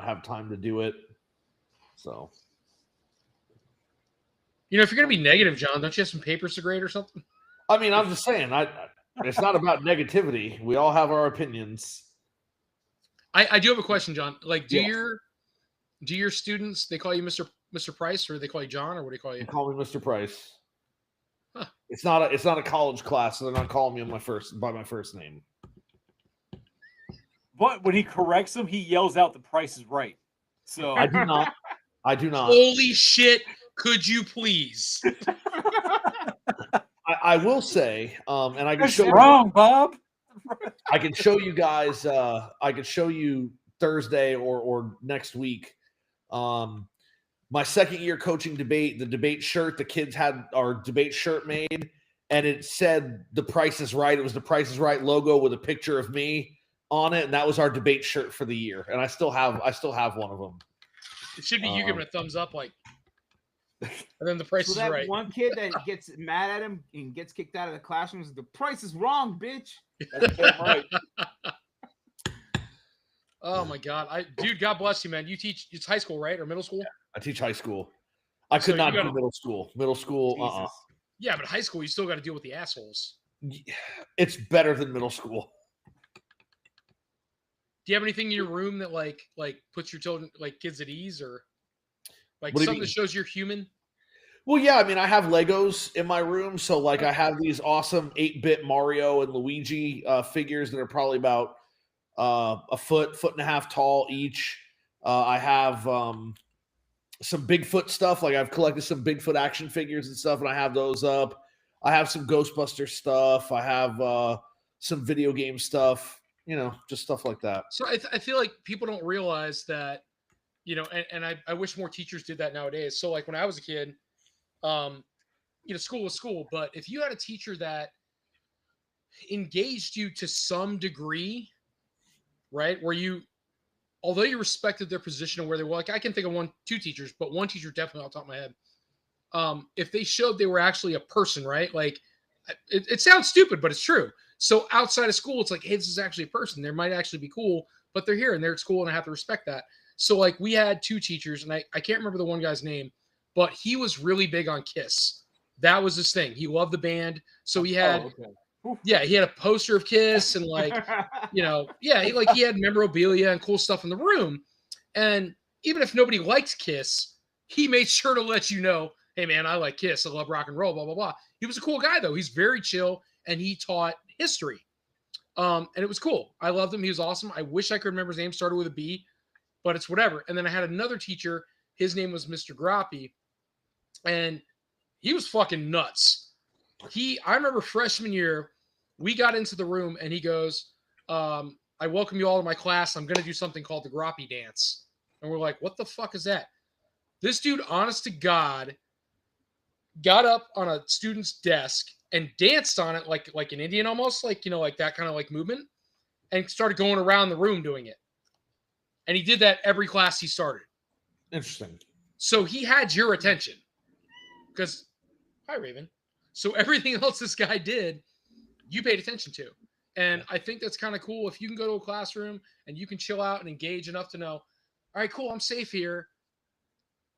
have time to do it. So if you're gonna be negative, John, don't you have some papers to grade or something? I mean, I'm just saying, it's not about negativity. We all have our opinions. I do have a question, John. Like, do Yeah. your students, they call you Mr. Price, or they call you John, or what do they call you? They call me Mr. Price. Huh. It's not a college class, so they're not calling me by my first name. But when he corrects him, he yells out, "The Price is Right." So I do not. I do not. Holy shit! Could you please? I will say, and I can that's show wrong, Bob. I can show you guys. I can show you Thursday or next week. My second year coaching debate, the debate shirt, the kids had our debate shirt made, and it said "The Price is Right." It was the Price is Right logo with a picture of me on it, and that was our debate shirt for the year. And I still have one of them. It should be you giving a thumbs up, like, and then The Price So is that Right. one kid that gets mad at him and gets kicked out of the classroom is "The price is wrong, bitch." That's damn right. Oh my god, dude, God bless you, man. You teach it's high school, right, or middle school? I teach high school. I So could you not gotta- do middle school. Middle school, Jesus. Yeah, but high school you still got to deal with the assholes. It's better than middle school. Do you have anything in your room that like puts your children like kids at ease, or like What do you something that mean? shows you're human? Well, yeah, I mean, I have Legos in my room, so like I have these awesome 8-bit Mario and Luigi figures that are probably about a foot and a half tall each. I have some Bigfoot stuff, like I've collected some Bigfoot action figures and stuff, and I have those up. I have some Ghostbuster stuff. I have some video game stuff, just stuff like that. So I feel like people don't realize that, and I wish more teachers did that nowadays. So like when I was a kid, school was school, but if you had a teacher that engaged you to some degree, right, where although you respected their position and where they were, like I can think of two teachers, but one teacher definitely off the top of my head. If they showed they were actually a person, right? Like it sounds stupid, but it's true. So outside of school, it's like, hey, this is actually a person. They might actually be cool, but they're here and they're at school and I have to respect that. So like we had two teachers, and I can't remember the one guy's name, but he was really big on Kiss. That was his thing. He loved the band. So he had, he had a poster of Kiss and like, he had memorabilia and cool stuff in the room. And even if nobody liked Kiss, he made sure to let you know, hey man, I like Kiss. I love rock and roll, blah, blah, blah. He was a cool guy though. He's very chill and he taught history. And it was cool. I loved him. He was awesome. I wish I could remember his name, started with a B, but it's whatever. And then I had another teacher. His name was Mr. Grappi. And he was fucking nuts. I remember freshman year, we got into the room and he goes, I welcome you all to my class. I'm going to do something called the Grappi dance. And we're like, what the fuck is that? This dude, honest to God, got up on a student's desk and danced on it like an Indian almost, like that kind of like movement, and started going around the room doing it. And he did that every class he started. Interesting. So he had your attention. Because, hi, Raven. So everything else this guy did, you paid attention to. And I think that's kind of cool. If you can go to a classroom and you can chill out and engage enough to know, all right, cool, I'm safe here.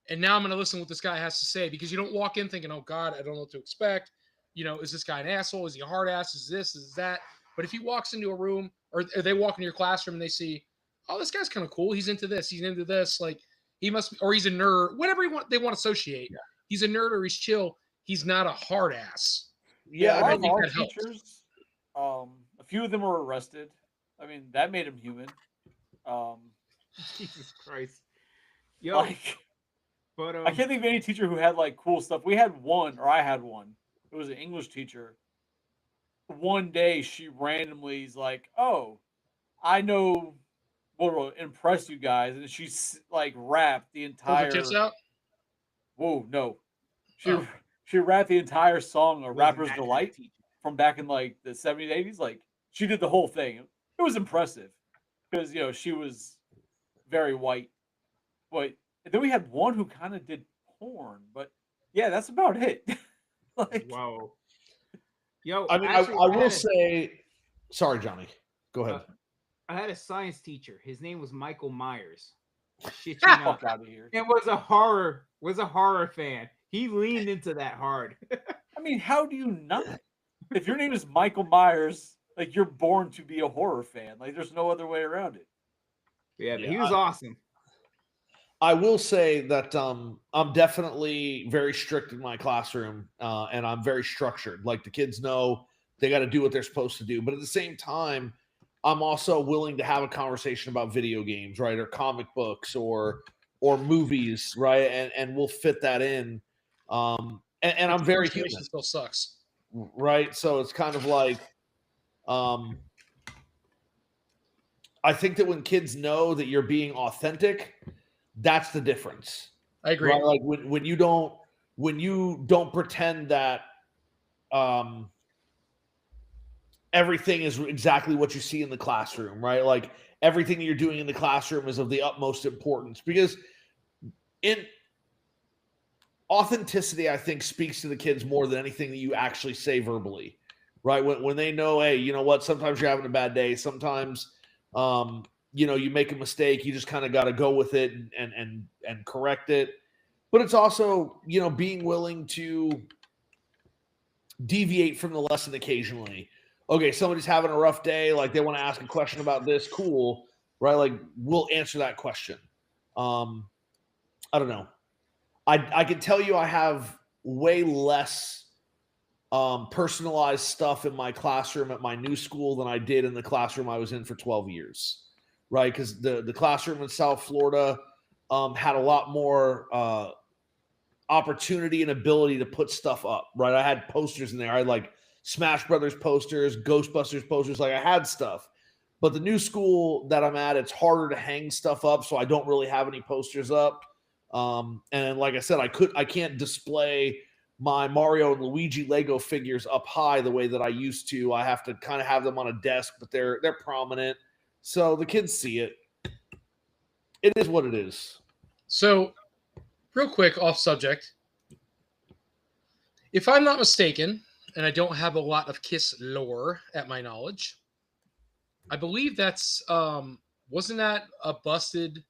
And now I'm going to listen to what this guy has to say, because you don't walk in thinking, oh, God, I don't know what to expect. Is this guy an asshole? Is he a hard ass? Is this? Is that? But if he walks into a room or they walk into your classroom and they see, oh, this guy's kind of cool. He's into this. He's into this. Like he must be, or he's a nerd, whatever they want to associate. Yeah. He's a nerd or he's chill. He's not a hard ass. Yeah, I think that teachers, a few of them were arrested. I mean, that made him human. Jesus Christ. Yo, I can't think of any teacher who had like cool stuff. I had one. It was an English teacher. One day she randomly is like, oh, I know what will impress you guys. And she's like rapped the entire. Kiss out? Whoa, no. She rapped the entire song, A Rapper's Delight, from back in like the 70s, 80s. Like she did the whole thing. It was impressive because, she was very white. But then we had one who kind of did porn, but yeah, that's about it. Like, wow. Yo, I mean, actually, I will say, sorry, Johnny, go ahead. I had a science teacher. His name was Michael Myers. Shit, fuck out of here. And was a horror fan. He leaned into that hard. I mean, how do you not? If your name is Michael Myers, like you're born to be a horror fan. Like there's no other way around it. Yeah, but he was awesome. I will say that I'm definitely very strict in my classroom, and I'm very structured. Like the kids know they got to do what they're supposed to do. But at the same time, I'm also willing to have a conversation about video games, right, or comic books, or movies, right, and we'll fit that in. And I'm very human. Still sucks, right? So it's kind of like, I think that when kids know that you're being authentic, that's the difference. I agree. Right? Like when you don't pretend that everything is exactly what you see in the classroom, right? Like everything you're doing in the classroom is of the utmost importance, because in authenticity, I think, speaks to the kids more than anything that you actually say verbally, right? When they know, hey, you know what? Sometimes you're having a bad day. Sometimes, you make a mistake, you just kind of got to go with it and correct it. But it's also, being willing to deviate from the lesson occasionally. Okay, somebody's having a rough day, like they want to ask a question about this, cool, right? Like we'll answer that question. I don't know. I can tell you I have way less personalized stuff in my classroom at my new school than I did in the classroom I was in for 12 years, right? Because the classroom in South Florida had a lot more opportunity and ability to put stuff up, right? I had posters in there. I had like Smash Brothers posters, Ghostbusters posters, like I had stuff. But the new school that I'm at, it's harder to hang stuff up, so I don't really have any posters up. And like I said, I can't display my Mario and Luigi Lego figures up high the way that I used to. I have to kind of have them on a desk, but they're prominent, so the kids see it. It is what it is. So, real quick, off subject. If I'm not mistaken, and I don't have a lot of Kiss lore at my knowledge, I believe that's wasn't that a busted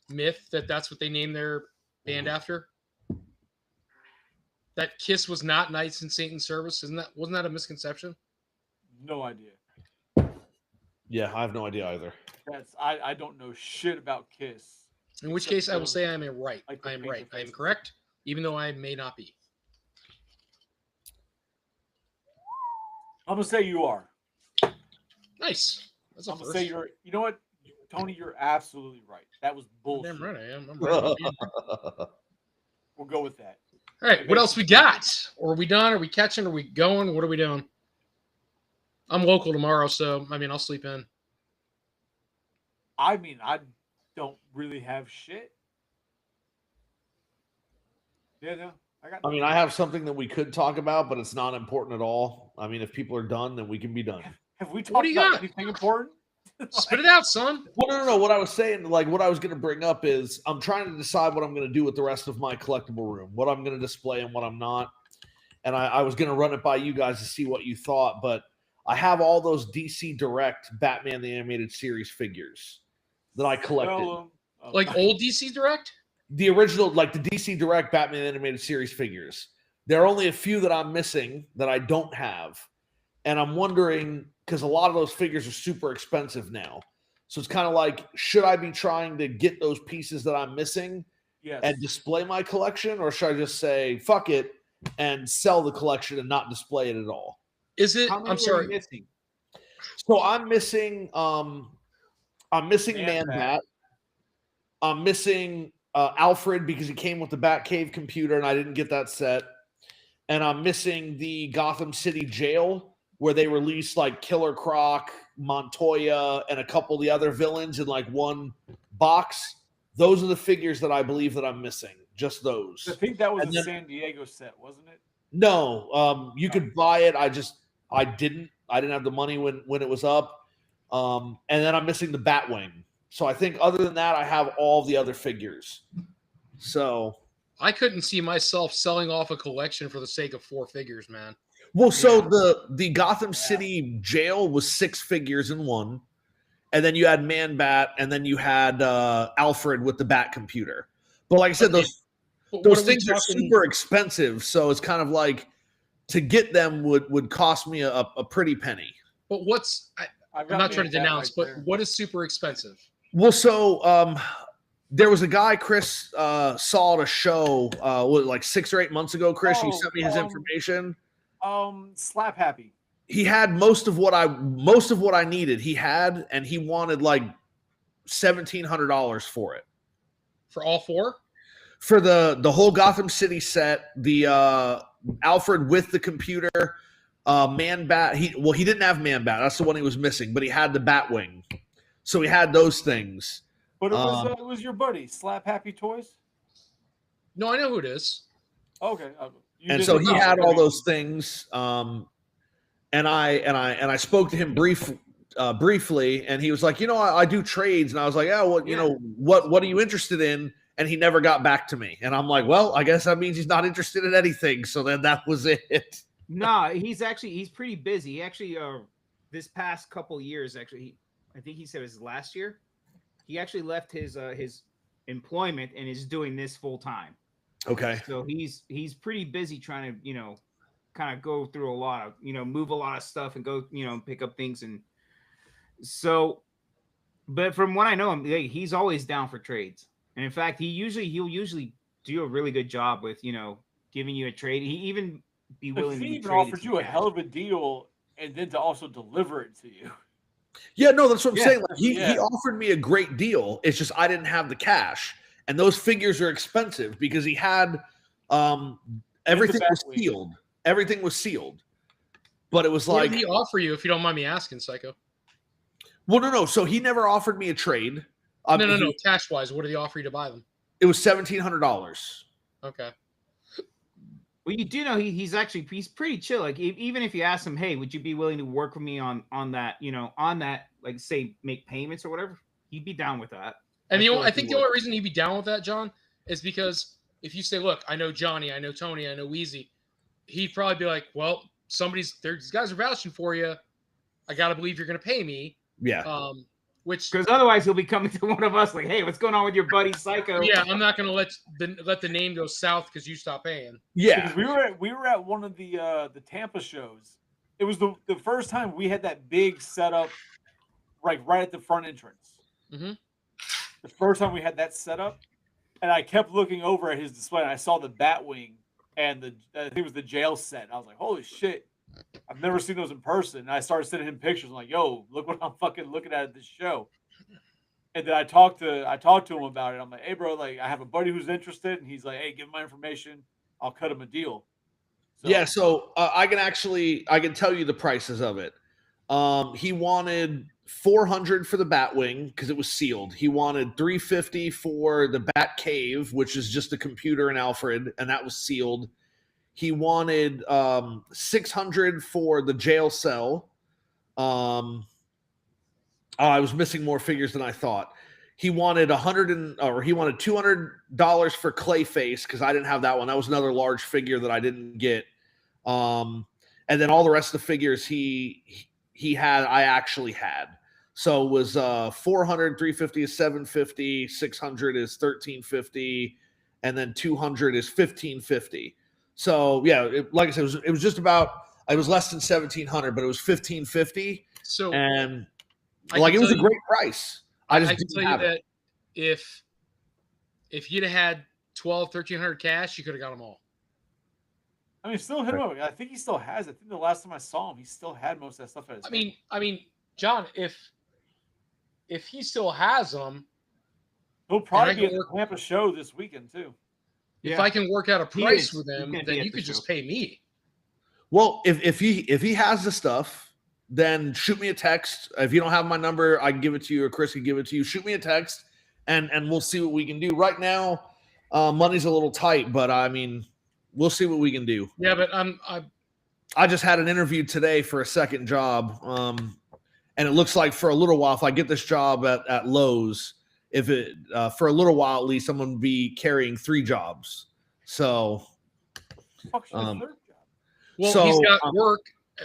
myth that's what they named their band after? That Kiss was not Knights in Satan's Service, wasn't that a misconception? No idea. Yeah, I have no idea either. I don't know shit about Kiss. In which case, I will say I am right. Like I am the right. I am faces. correct, even though I may not be. I'm gonna say you are. Nice. That's a I'm gonna first. say you're. You know what, Tony? You're absolutely right. That was bullshit. Damn right I am. I'm right. We'll go with that. All right, what else we got? Or are we done? Are we catching? Are we going? What are we doing? I'm local tomorrow, so I'll sleep in. I mean, I don't really have shit. Yeah, no, I got. I have something that we could talk about, but it's not important at all. If people are done, then we can be done. Have we What talked do you about got? anything important? Spit it out, son. Well, no. What I was saying, like what I was going to bring up is I'm trying to decide what I'm going to do with the rest of my collectible room, what I'm going to display and what I'm not. And I was going to run it by you guys to see what you thought, but I have all those DC Direct Batman the Animated Series figures that I collected. Like old DC Direct? The original, like the DC Direct Batman Animated Series figures. There are only a few that I'm missing that I don't have. And I'm wondering, because a lot of those figures are super expensive now. So it's kind of like, should I be trying to get those pieces that I'm missing and display my collection? Or should I just say, fuck it, and sell the collection and not display it at all? Is it? How many I'm sorry. Are you missing? So I'm missing Man-Bat. I'm missing Alfred because he came with the Batcave computer and I didn't get that set. And I'm missing the Gotham City jail where they released like Killer Croc, Montoya, and a couple of the other villains in like one box. Those are the figures that I believe that I'm missing. Just those. I think that was a San Diego set, wasn't it? No, you could buy it. I didn't have the money when it was up. And then I'm missing the Batwing. So I think other than that, I have all the other figures. So I couldn't see myself selling off a collection for the sake of 4 figures, man. Well, so the Gotham City jail was 6 figures in one. And then you had Man-Bat, and then you had Alfred with the Bat computer. But like I said, those things are super expensive. So it's kind of like to get them would cost me a pretty penny. But I'm not trying to denounce, but what is super expensive? Well, so there was a guy Chris saw at a show like 6 or 8 months ago. Chris, he sent me his information. Slap Happy. He had most of what I needed. He had, and he wanted like $1,700 for it. For all 4? For the whole Gotham City set, the Alfred with the computer, Man-Bat. He didn't have Man-Bat. That's the one he was missing, but he had the Batwing. So he had those things. But it was your buddy, Slap Happy Toys? No, I know who it is. Okay. And so he had all those things. And I spoke to him briefly, and he was like, I do trades. And I was like, what are you interested in? And he never got back to me. And I'm like, well, I guess that means he's not interested in anything. So then that was it. Nah, he's pretty busy. He actually, this past couple years, I think he said it was last year. He actually left his employment and is doing this full time. Okay. So he's pretty busy trying to kind of go through a lot of move a lot of stuff and go pick up things. And so, but from what I know him, he's always down for trades. And in fact, he'll usually do a really good job with giving you a trade. He even be willing he to even trade offered you a hell of a deal and then to also deliver it to you. Yeah, no, that's what I'm Yeah, saying. Like, he yeah. offered me a great deal. It's just I didn't have the cash, and those figures are expensive because he had everything was Batwing. sealed. Everything was sealed, but it was What like, did he offer you, if you don't mind me asking, Psycho? well, no. So he never offered me a trade. No. Cash wise, what did he offer you to buy them? It was $1,700. Okay. Well, you do know he's pretty chill. Like even if you ask him, hey, would you be willing to work with me on that, like say make payments or whatever, he'd be down with that. And I think the only reason he'd be down with that, John, is because if you say, look, I know Johnny, I know Tony, I know Weezy, he'd probably be like, well, these guys are vouching for you. I got to believe you're going to pay me. Yeah. Because otherwise he'll be coming to one of us like, hey, what's going on with your buddy Psycho? Yeah, I'm not going to let the name go south because you stop paying. Yeah. Because we were at one of the Tampa shows. It was the first time we had that big setup, right at the front entrance. Mm-hmm. The first time we had that setup, and I kept looking over at his display, and I saw the Batwing and I think it was the jail set. I was like, holy shit. I've never seen those in person. And I started sending him pictures. I'm like, yo, look what I'm fucking looking at this show. And then I talked to him about it. I'm like, hey, bro, like I have a buddy who's interested. And he's like, hey, give him my information. I'll cut him a deal. So I can tell you the prices of it. He wanted $400 for the Batwing because it was sealed. He wanted $350 for the Bat Cave, which is just a computer and Alfred, and that was sealed. He wanted $600 for the jail cell. I was missing more figures than I thought. He wanted $200 for Clayface because I didn't have that one. That was another large figure that I didn't get. And then all the rest of the figures he had, I actually had. So it was $400, $350 is $750, $600 is $1350, and then $200 is $1550. So yeah, like I said, it was just about. It was less than $1,700, but it was $1550. So and like it was a great price. I can tell you that if you'd have had $1,200-$1,300 cash, you could have got them all. I mean, still hit him up. I think he still has it. I think the last time I saw him, he still had most of that stuff at his hand. I mean, John, if he still has them, he'll probably be at the Tampa show this weekend too. If I can work out a price with him, then you could just pay me. Well, if he has the stuff, then shoot me a text. If you don't have my number, I can give it to you, or Chris can give it to you. Shoot me a text, and we'll see what we can do. Right now, money's a little tight, but I mean, we'll see what we can do. Yeah, but I just had an interview today for a second job, and it looks like for a little while, if I get this job at Lowe's, for a little while at least, I'm going to be carrying 3 jobs. So, well, he's got work,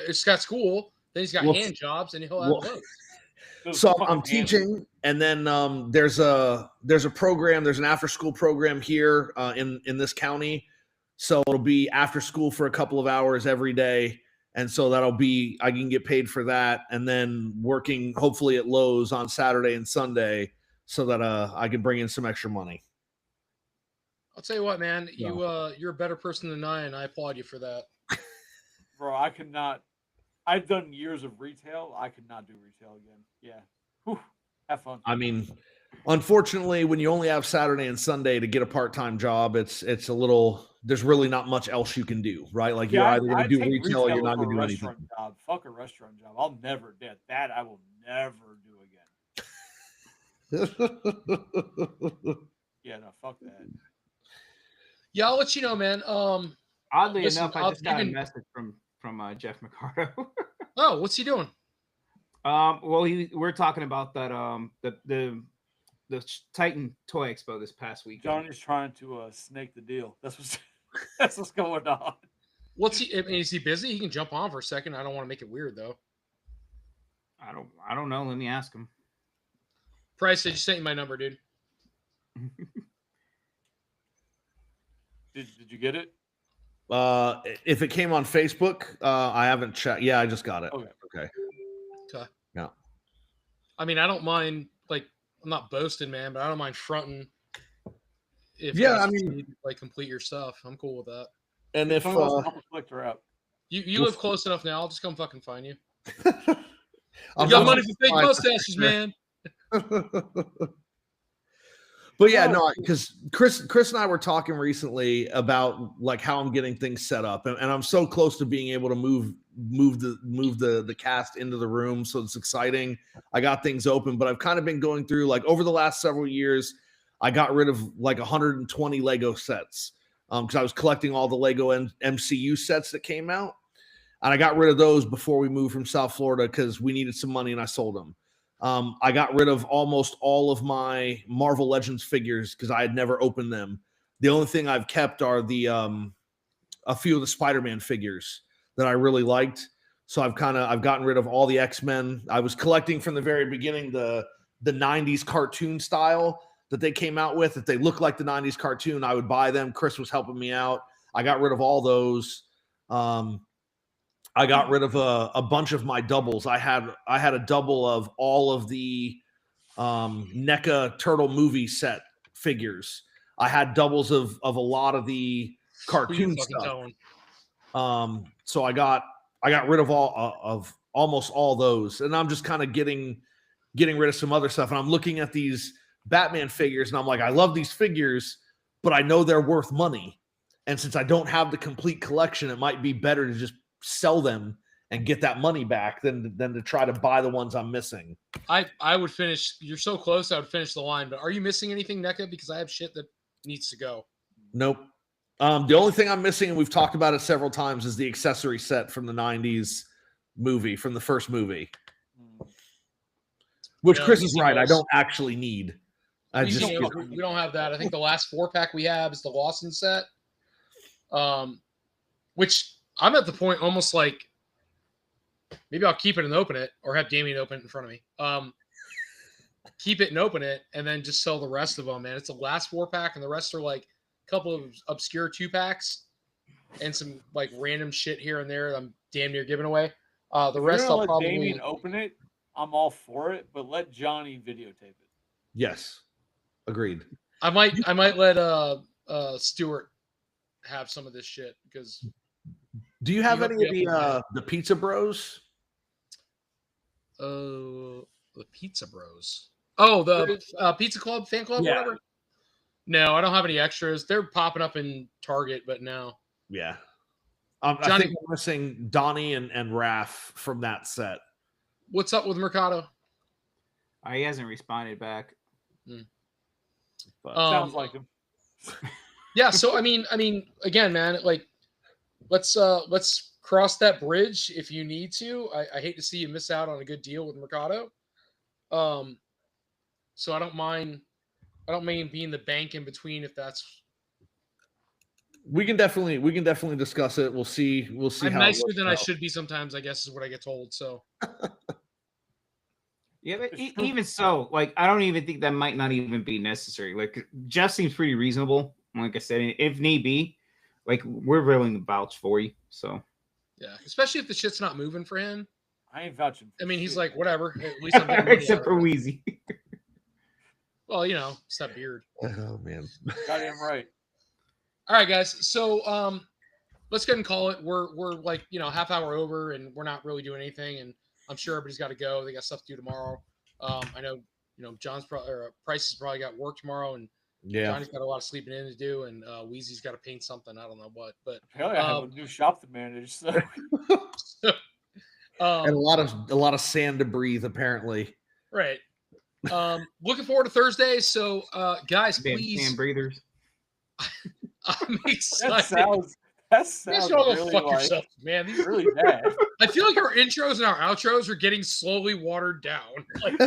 he's got school, then he's got hand jobs, and he'll have both. So I'm teaching, and then there's a program, there's an after school program here in this county. So it'll be after school for a couple of hours every day. And so I can get paid for that, and then working hopefully at Lowe's on Saturday and Sunday so that I can bring in some extra money. I'll tell you what, man, you're a better person than I, and I applaud you for that. Bro, I could not. I've done years of retail. I could not do retail again. Yeah. Whew. Have fun. I mean, unfortunately, when you only have Saturday and Sunday to get a part-time job, it's a little. There's really not much else you can do, right? Like you're either going to do retail or you're not going to do anything. Job. Fuck a restaurant job. I'll never do that. I will never do again. Yeah, no, fuck that. Yeah, I'll let you know, man. Oddly enough, I just got a message from Jeff Mercado. Oh, what's he doing? Well, we're talking about that the Titan Toy Expo this past week. Johnny's trying to snake the deal. That's what's going on. Is he busy? He can jump on for a second. I don't want to make it weird though. I don't know. Let me ask him. Price, I just sent you my number, dude. Did you get it? If it came on Facebook, I haven't checked. Yeah, I just got it. Okay. Okay. Okay. Yeah. I mean, I don't mind. Like, I'm not boasting, man, but I don't mind fronting. If Yeah, that's I what you mean- need to, like, complete your stuff. I'm cool with that. And if Tell me what's the conflict are out. You live close enough now. I'll just come fucking find you. I'm You got not- money for fake mustaches, man. But yeah, no, because Chris and I were talking recently about like how I'm getting things set up, and I'm so close to being able to move the cast into the room, so it's exciting. I got things open, but I've kind of been going through like over the last several years. I got rid of like 120 Lego sets because I was collecting all the Lego MCU sets that came out, and I got rid of those before we moved from South Florida because we needed some money, and I sold them. I got rid of almost all of my Marvel Legends figures because I had never opened them. The only thing I've kept are the a few of the Spider-Man figures that I really liked. So I've gotten rid of all the X-Men. I was collecting from the very beginning the 90s cartoon style that they came out with. If they look like the 90s cartoon, I would buy them. Chris was helping me out. I got rid of all those. I got rid of a bunch of my doubles. I had a double of all of the NECA Turtle movie set figures. I had doubles of a lot of the cartoon stuff. So I got rid of almost all those, and I'm just kind of getting rid of some other stuff. And I'm looking at these Batman figures, and I'm like, I love these figures, but I know they're worth money. And since I don't have the complete collection, it might be better to just sell them and get that money back than to try to buy the ones I'm missing. I would finish. You're so close. I would finish the line. But are you missing anything, NECA? Because I have shit that needs to go. Nope. The only thing I'm missing, and we've talked about it several times, is the accessory set from the 90s movie, from the first movie. Which Yeah, Chris we is see right. I those. don't actually need. We don't have that. I think the last 4-pack we have is the Lawson set. Which I'm at the point almost like maybe I'll keep it and open it, or have Damien open it in front of me. Keep it and open it, and then just sell the rest of them, man. It's the last 4-pack, and the rest are like a couple of obscure 2-packs and some like random shit here and there that I'm damn near giving away. The rest I'll let probably Damien open it. I'm all for it, but let Johnny videotape it. Yes. Agreed. I might let Stuart have some of this shit because. Do you have You any hooked of the Pizza Bros? The Pizza Bros. Oh, the Pizza Club, fan club, Yeah. whatever. No, I don't have any extras. They're popping up in Target, but no. Yeah. I Johnny- think I'm missing Donnie and Raph from that set. What's up with Mercado? He hasn't responded back. But Sounds like him. Yeah, so I mean, again, man, like let's cross that bridge if you need to. I hate to see you miss out on a good deal with Mercado. So I don't mind being the bank in between if that's. we can definitely discuss it. We'll see. I'm how it nicer works than I out. should be sometimes, I guess, is what I get told. So Yeah, but It's true. even so, like, I don't even think that might not even be necessary. Like, Jeff seems pretty reasonable. Like I said, if need be, like, we're willing to vouch for you. So, yeah, especially if the shit's not moving for him. I ain't vouching. I mean, he's shit. like, whatever. At least I'm getting money out except of for it. Wheezy. Well, it's that beard. Oh man. Goddamn right. All right, guys. So let's go ahead and call it. We're like, half hour over, and we're not really doing anything. And I'm sure everybody's got to go. They got stuff to do tomorrow. I know, John's Price has probably got work tomorrow, and Yeah. Johnny's got a lot of sleeping in to do, and Wheezy's got to paint something. I don't know what, but Hell yeah, I have a new shop to manage. So And a lot of sand to breathe, apparently. right. Looking forward to Thursday. So guys, Damn please. hand breathers. I'm that excited. sounds You guys really should all go fuck like, yourself, man. These really bad. I feel like our intros and our outros are getting slowly watered down. Like,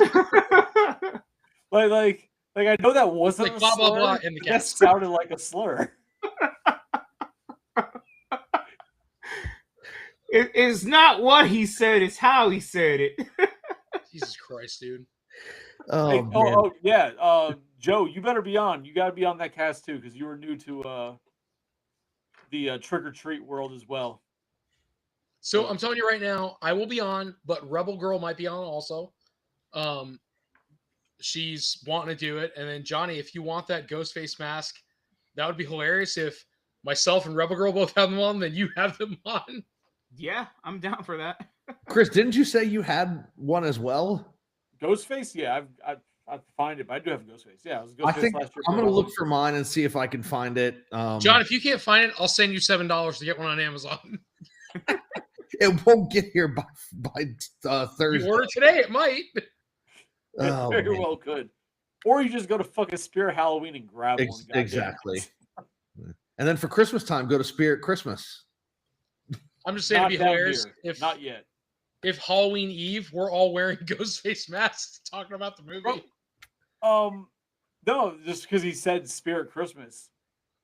Like I know that wasn't Like a blah, blah, slur, blah in the but that cast. sounded like a slur. It's not what he said, it's how he said it. Jesus Christ, dude. Hey, man. yeah. Joe, you better be on. You got to be on that cast too, because you were new to the trick or treat world as well. So I'm telling you right now, I will be on, but Rebel Girl might be on also. She's wanting to do it. And then Johnny, if you want that Ghostface mask, that would be hilarious. If myself and Rebel Girl both have them on, then you have them on. Yeah, I'm down for that. Chris, didn't you say you had one as well? Ghostface, yeah, I've find it, but I do have Ghostface. Yeah, it was Ghostface I think last year. I'm gonna look for mine and see if I can find it. John, if you can't find it, I'll send you $7 to get one on Amazon. it won't get here by Thursday. You order today, it might. Oh, very man. well could. Or you just go to fucking Spirit Halloween and grab one. goddamn. Exactly. And then for Christmas time, go to Spirit Christmas. I'm just saying Not it'd be down hilarious here. if Not yet. if Halloween Eve we're all wearing Ghostface masks talking about the movie. No, just because he said Spirit Christmas.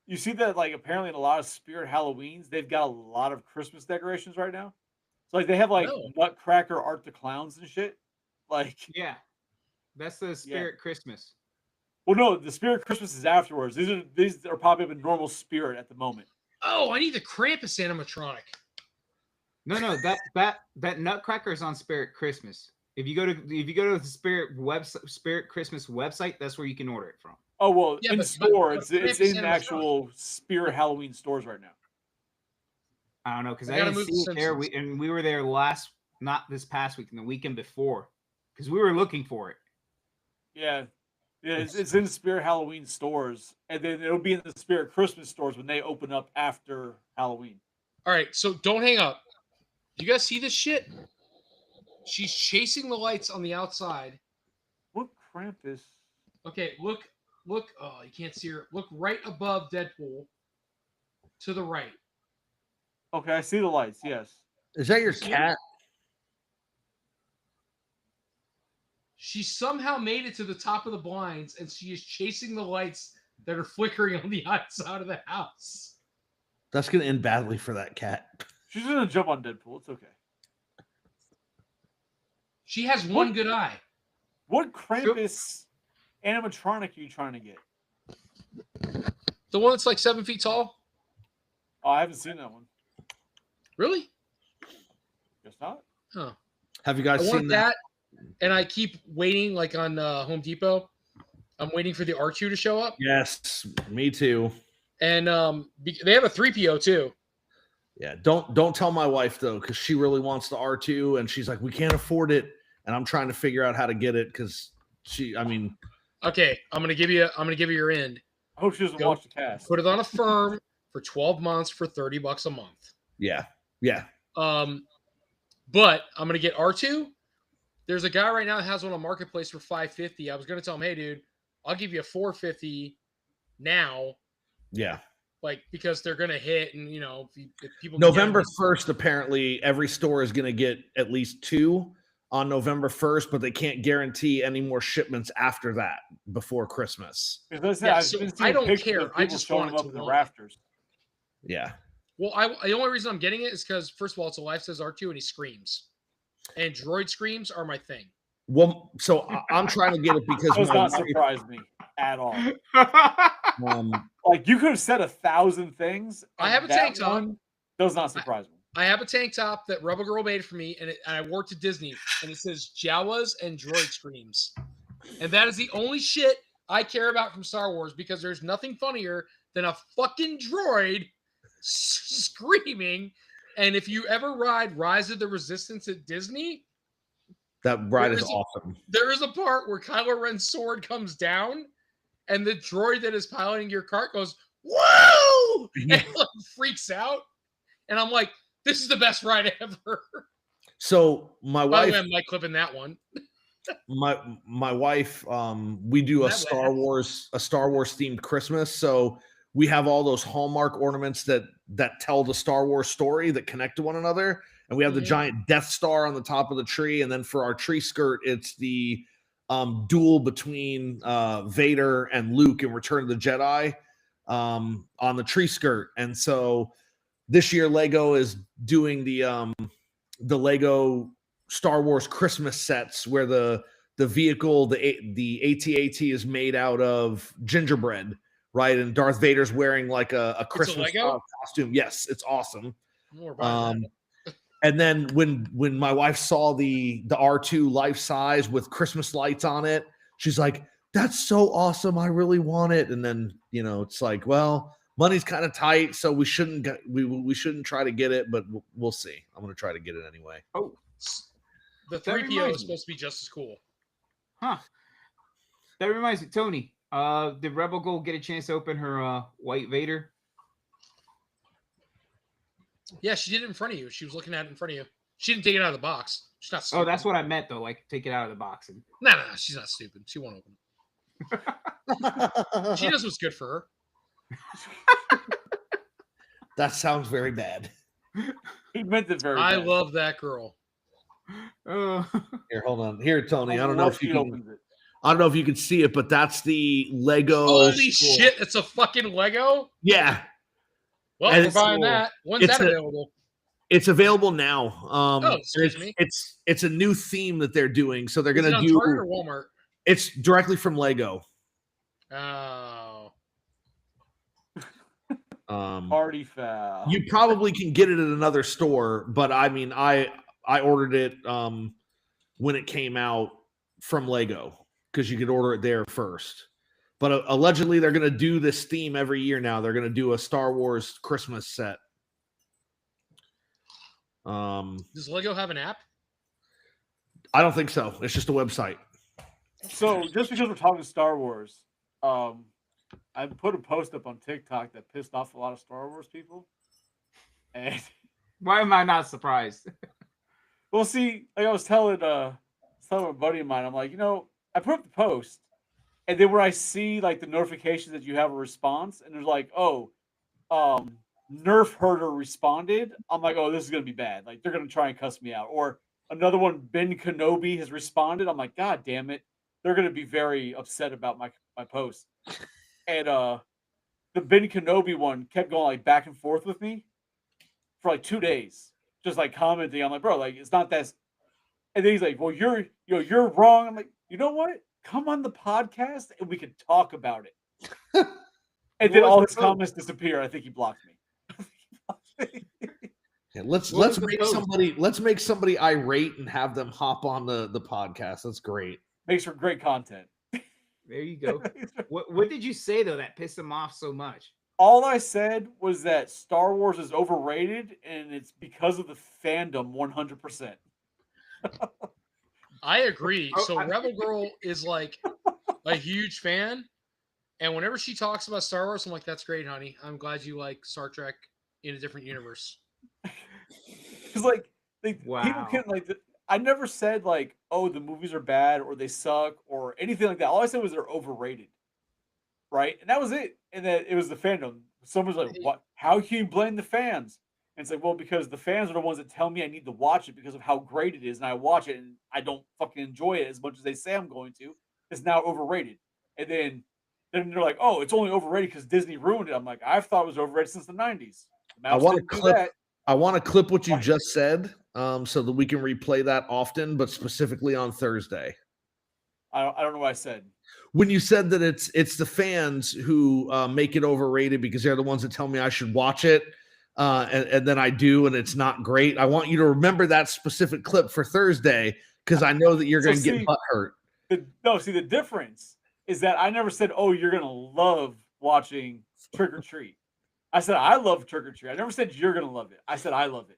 You see that, like, apparently in a lot of Spirit Halloweens, they've got a lot of Christmas decorations right now. So, like, they have like No. Nutcracker Art the Clowns and shit. Like, Yeah, that's the Spirit Christmas. well, no, the Spirit Christmas is afterwards. These are probably a normal Spirit at the moment. Oh, I need the Krampus animatronic. No, that Nutcracker is on Spirit Christmas. If you go to the Spirit Christmas website, that's where you can order it from. Oh well, Yeah, in but store, it's Krampus in animatronic. actual Spirit Halloween stores right now. I don't know because I I gotta didn't move see the it there. Simpsons. We were there not this past week, and the weekend before, because we were looking for it. Yeah, it's in Spirit Halloween stores, and then it'll be in the Spirit Christmas stores when they open up after Halloween. All right, so don't hang up. You guys see this shit? She's chasing the lights on the outside. What Krampus? Okay, look. Oh, you can't see her. Look right above Deadpool. To the right. Okay, I see the lights. Yes. Is that your See? cat? She somehow made it to the top of the blinds, and she is chasing the lights that are flickering on the outside of the house. That's gonna end badly for that cat. She's gonna jump on Deadpool. It's okay. She has one good eye. What Krampus animatronic are you trying to get? The one that's like 7 feet tall. Oh, I haven't seen that one. Really? Guess not. Oh. Have you I guys want seen that? and I keep waiting, like on Home Depot. I'm waiting for the R2 to show up, Yes, me too. and they have a 3PO too. Yeah, don't tell my wife though, because she really wants the R2, and she's like, we can't afford it, and I'm trying to figure out how to get it because Okay, I'm gonna give you your end. I hope she doesn't Go. watch the cast. Put it on a firm for 12 months for $30 a month. yeah. But I'm gonna get R2. There's a guy right now that has one on Marketplace for $550. I was gonna tell him, hey dude, I'll give you a $450 now, Yeah. like because they're gonna hit, and if people November 1st, apparently every store is going to get at least 2 on November 1st, but they can't guarantee any more shipments after that before Christmas. Because Yeah, I've so been I seeing don't pictures care. of I people just showing want it up to in the win. rafters. Yeah. Well, the only reason I'm getting it is because first of all, it's a life size R2 and he screams, and droid screams are my thing. Well, so I'm trying to get it because Does my not wife, surprise me at all. um, Like, you could have said 1,000 things. I and have a that tank top. one does not surprise me. I have a tank top that Rebel Girl made for me, and I wore it to Disney, and it says Jawas and droid screams, and that is the only shit I care about from Star Wars because there's nothing funnier than a fucking droid screaming. And if you ever ride Rise of the Resistance at Disney, that ride There is is a- awesome. there is a part where Kylo Ren's sword comes down, and the droid that is piloting your cart goes, "Whoa!" and like, freaks out. And I'm like, this is the best ride ever. So my By the wife, way, I'm like clipping that one. my wife, we do a That Star way. Wars themed Christmas. So we have all those Hallmark ornaments that tell the Star Wars story that connect to one another. And we have the Mhm. giant Death Star on the top of the tree. And then for our tree skirt, it's the duel between Vader and Luke in Return of the Jedi on the tree skirt. And so this year Lego is doing the Lego Star Wars Christmas sets where the the vehicle, the AT-AT is made out of gingerbread, right? And Darth Vader's wearing like a Christmas Lego? costume. Yes, it's awesome. We're buying that. And then when my wife saw the R2 life size with Christmas lights on it, she's like, "That's so awesome! I really want it." And then it's like, well, money's kind of tight, so we shouldn't try to get it, but we'll see. I'm gonna try to get it anyway. Oh, The that 3PO reminds is me. supposed to be just as cool. Huh. That reminds me, Tony. Did Rebel Girl get a chance to open her white Vader? Yeah, she did it in front of you. She was looking at it in front of you. She didn't take it out of the box. She's not stupid. Oh, that's what I meant though. Like take it out of the box and. No, she's not stupid. She won't open it. She knows what's good for her. That sounds very bad. He meant it very I bad. love that girl. Here, hold on. Here, Tony. I don't know Once if you he can. opens it. I don't know if you can see it, but that's the Lego. Holy shit! It's a fucking Lego. Yeah, Well, And we're it's buying cool. that. When's It's that a- available? it's available now. Oh, excuse me. It's a new theme that they're doing, so they're Is it gonna on do. Target or Walmart? It's directly from Lego. Oh, Party foul. You probably can get it at another store, but I mean, I ordered it when it came out from Lego because you could order it there first. But allegedly, they're going to do this theme every year now. They're going to do a Star Wars Christmas set. does Lego have an app? I don't think so. It's just a website. So just because we're talking Star Wars, I put a post up on TikTok that pissed off a lot of Star Wars people. And Why am I not surprised? well, see, like I was telling a buddy of mine, I'm like, I put up the post, and then where I see like the notifications that you have a response, and there's like, oh, Nerf Herder responded. I'm like, oh, this is gonna be bad. Like they're gonna try and cuss me out. Or another one, Ben Kenobi has responded. I'm like, God damn it, they're gonna be very upset about my post. And the Ben Kenobi one kept going like back and forth with me for like 2 days, just like commenting. I'm like, bro, like it's not that. And then he's like, well, you're wrong. I'm like, you know what? Come on the podcast and we can talk about it. And then What was all the his post? comments disappear. I think he blocked me. Yeah, let's What was the make somebody irate and have them hop on the podcast. That's great. Makes for great content. There you go. What did you say though that pissed him off so much? All I said was that Star Wars is overrated, and it's because of the fandom 100%. I agree. Oh, So Rebel Girl is like a huge fan, and whenever she talks about Star Wars, I'm like, "That's great, honey. I'm glad you like Star Trek in a different universe." Because like people Wow. can't I never said like, oh, the movies are bad or they suck or anything like that. All I said was they're overrated, right? And that was it. And then it was the fandom. Someone's like, what? How can you blame the fans? And it's like, well, because the fans are the ones that tell me I need to watch it because of how great it is, and I watch it and I don't fucking enjoy it as much as they say I'm going to. It's now overrated. And then they're like, oh, it's only overrated because Disney ruined it. I'm like, I've thought it was overrated since the 90s. I want to clip what you just said, so that we can replay that often, but specifically on Thursday. I don't know what I said. When you said that it's the fans who make it overrated because they're the ones that tell me I should watch it, and then I do, and it's not great. I want you to remember that specific clip for Thursday because I know that you're going to get butthurt. The difference is that I never said, oh, you're going to love watching Trick or Treat. I said, I love Trick or Treat. I never said you're going to love it. I said, I love it.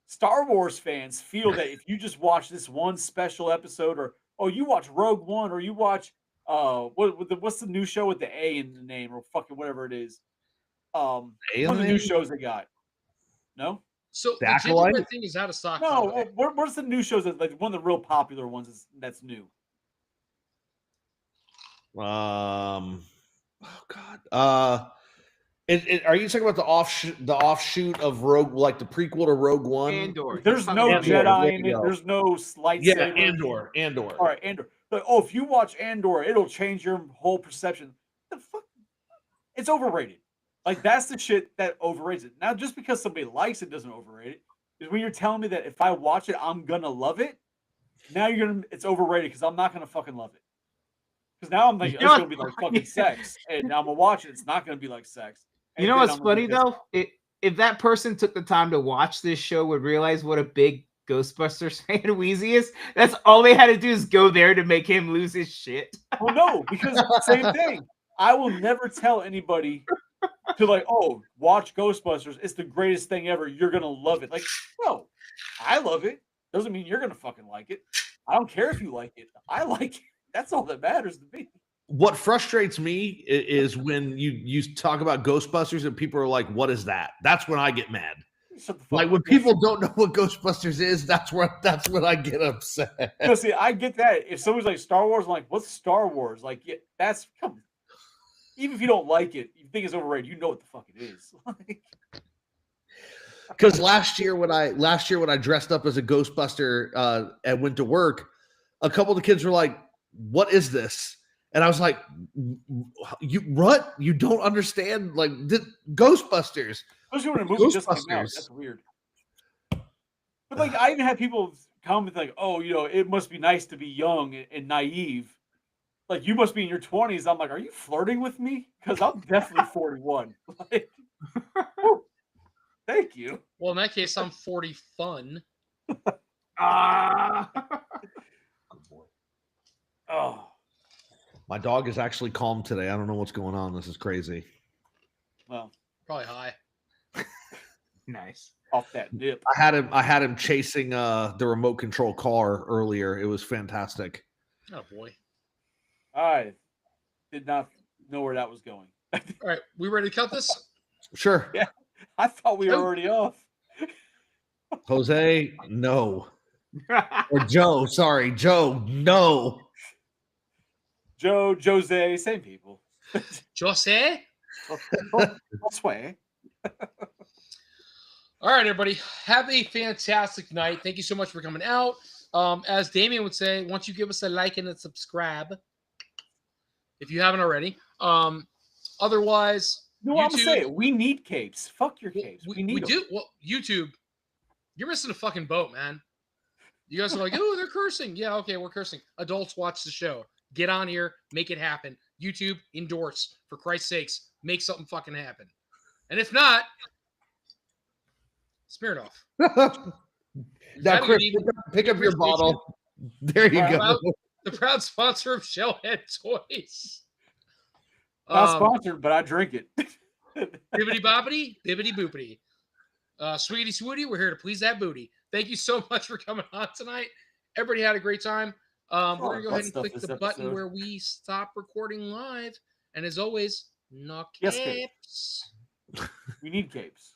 Star Wars fans feel that if you just watch this one special episode, or, oh, you watch Rogue One, or you watch, what's the new show with the A in the name, or fucking whatever it is? One of the new shows they got. No? So the Acolyte? gingerbread thing is out of stock. No, where's the new shows that, like, one of the real popular ones that's new? Oh God. Are you talking about the offshoot of Rogue, like the prequel to Rogue One? Andor. There's no Andor. Jedi There in you it. go. There's no lightsaber. Yeah, Andor. All right, Andor. Like, oh, if you watch Andor, it'll change your whole perception. The fuck? It's overrated. Like, that's the shit that overrates it. Now, just because somebody likes it doesn't overrate it. Is when you're telling me that if I watch it, I'm gonna love it. now it's overrated because I'm not gonna fucking love it. Because now I'm like, You it's know gonna be like fucking sex, and now I'm gonna watch it. It's not gonna be like sex. You And know then what's I'm gonna be funny though? If that person took the time to watch this show, would realize what a big Ghostbusters fan Wheezy is. That's all they had to do is go there to make him lose his shit. Well, no, because same thing. I will never tell anybody to like, oh, watch Ghostbusters. It's the greatest thing ever. You're gonna love it. Like, no, I love it. Doesn't mean you're gonna fucking like it. I don't care if you like it. I like it. That's all that matters to me. What frustrates me is when you talk about Ghostbusters and people are like, "What is that?" That's when I get mad. Shut the fuck Like up. when people don't know what Ghostbusters is, that's when I get upset. No, see, I get that. If somebody's like Star Wars, I'm like, what's Star Wars? Like, yeah, that's come. Even if you don't like it, you think it's overrated. You know what the fuck it is. Like, Because last year when I dressed up as a Ghostbuster and went to work, a couple of the kids were like, "What is this?" And I was like, "You what? You don't understand? Like Ghostbusters." especially when a movie just came out. Ghostbusters. That's weird. But like, I even had people comment like, "Oh, it must be nice to be young and naive. Like, you must be in your 20s." I'm like, "Are you flirting with me? Because I'm definitely 41." Like, whew, thank you. Well, in that case, I'm 40 fun. Ah. Oh, My dog is actually calm today. I don't know what's going on. This is crazy. well, Probably high. Nice. off that nip. I had him chasing the remote control car earlier. It was fantastic. Oh boy. I did not know where that was going. All right, we ready to cut this? Sure. Yeah. I thought we were Oh. already off. Jose, no. Or Joe, sorry. Joe, no. Joe, Jose, same people. Jose? I'll swear. All right, everybody. Have a fantastic night. Thank you so much for coming out. As Damien would say, once you give us a like and a subscribe, if you haven't already. Otherwise, No, I'm gonna say YouTube- it. We need capes. Fuck your Well, capes. we We need 'em. do. Well, YouTube, you're missing a fucking boat, man. You guys are like, oh, they're cursing. Yeah, okay, we're cursing. Adults watch the show. Get on here, make it happen. YouTube, endorse. For Christ's sakes, make something fucking happen. And if not, Smirnoff. Now, Chris, even- pick up your bottle. There you go. Well, the proud sponsor of Shellhead Toys. Not sponsored, but I drink it. Bibbity boppity, bibbity boopity. Sweetie Swooty, we're here to please that booty. Thank you so much for coming on tonight. Everybody had a great time. We're going to go ahead and click the button where we stop recording live. And as always, no Yes, capes. We need capes.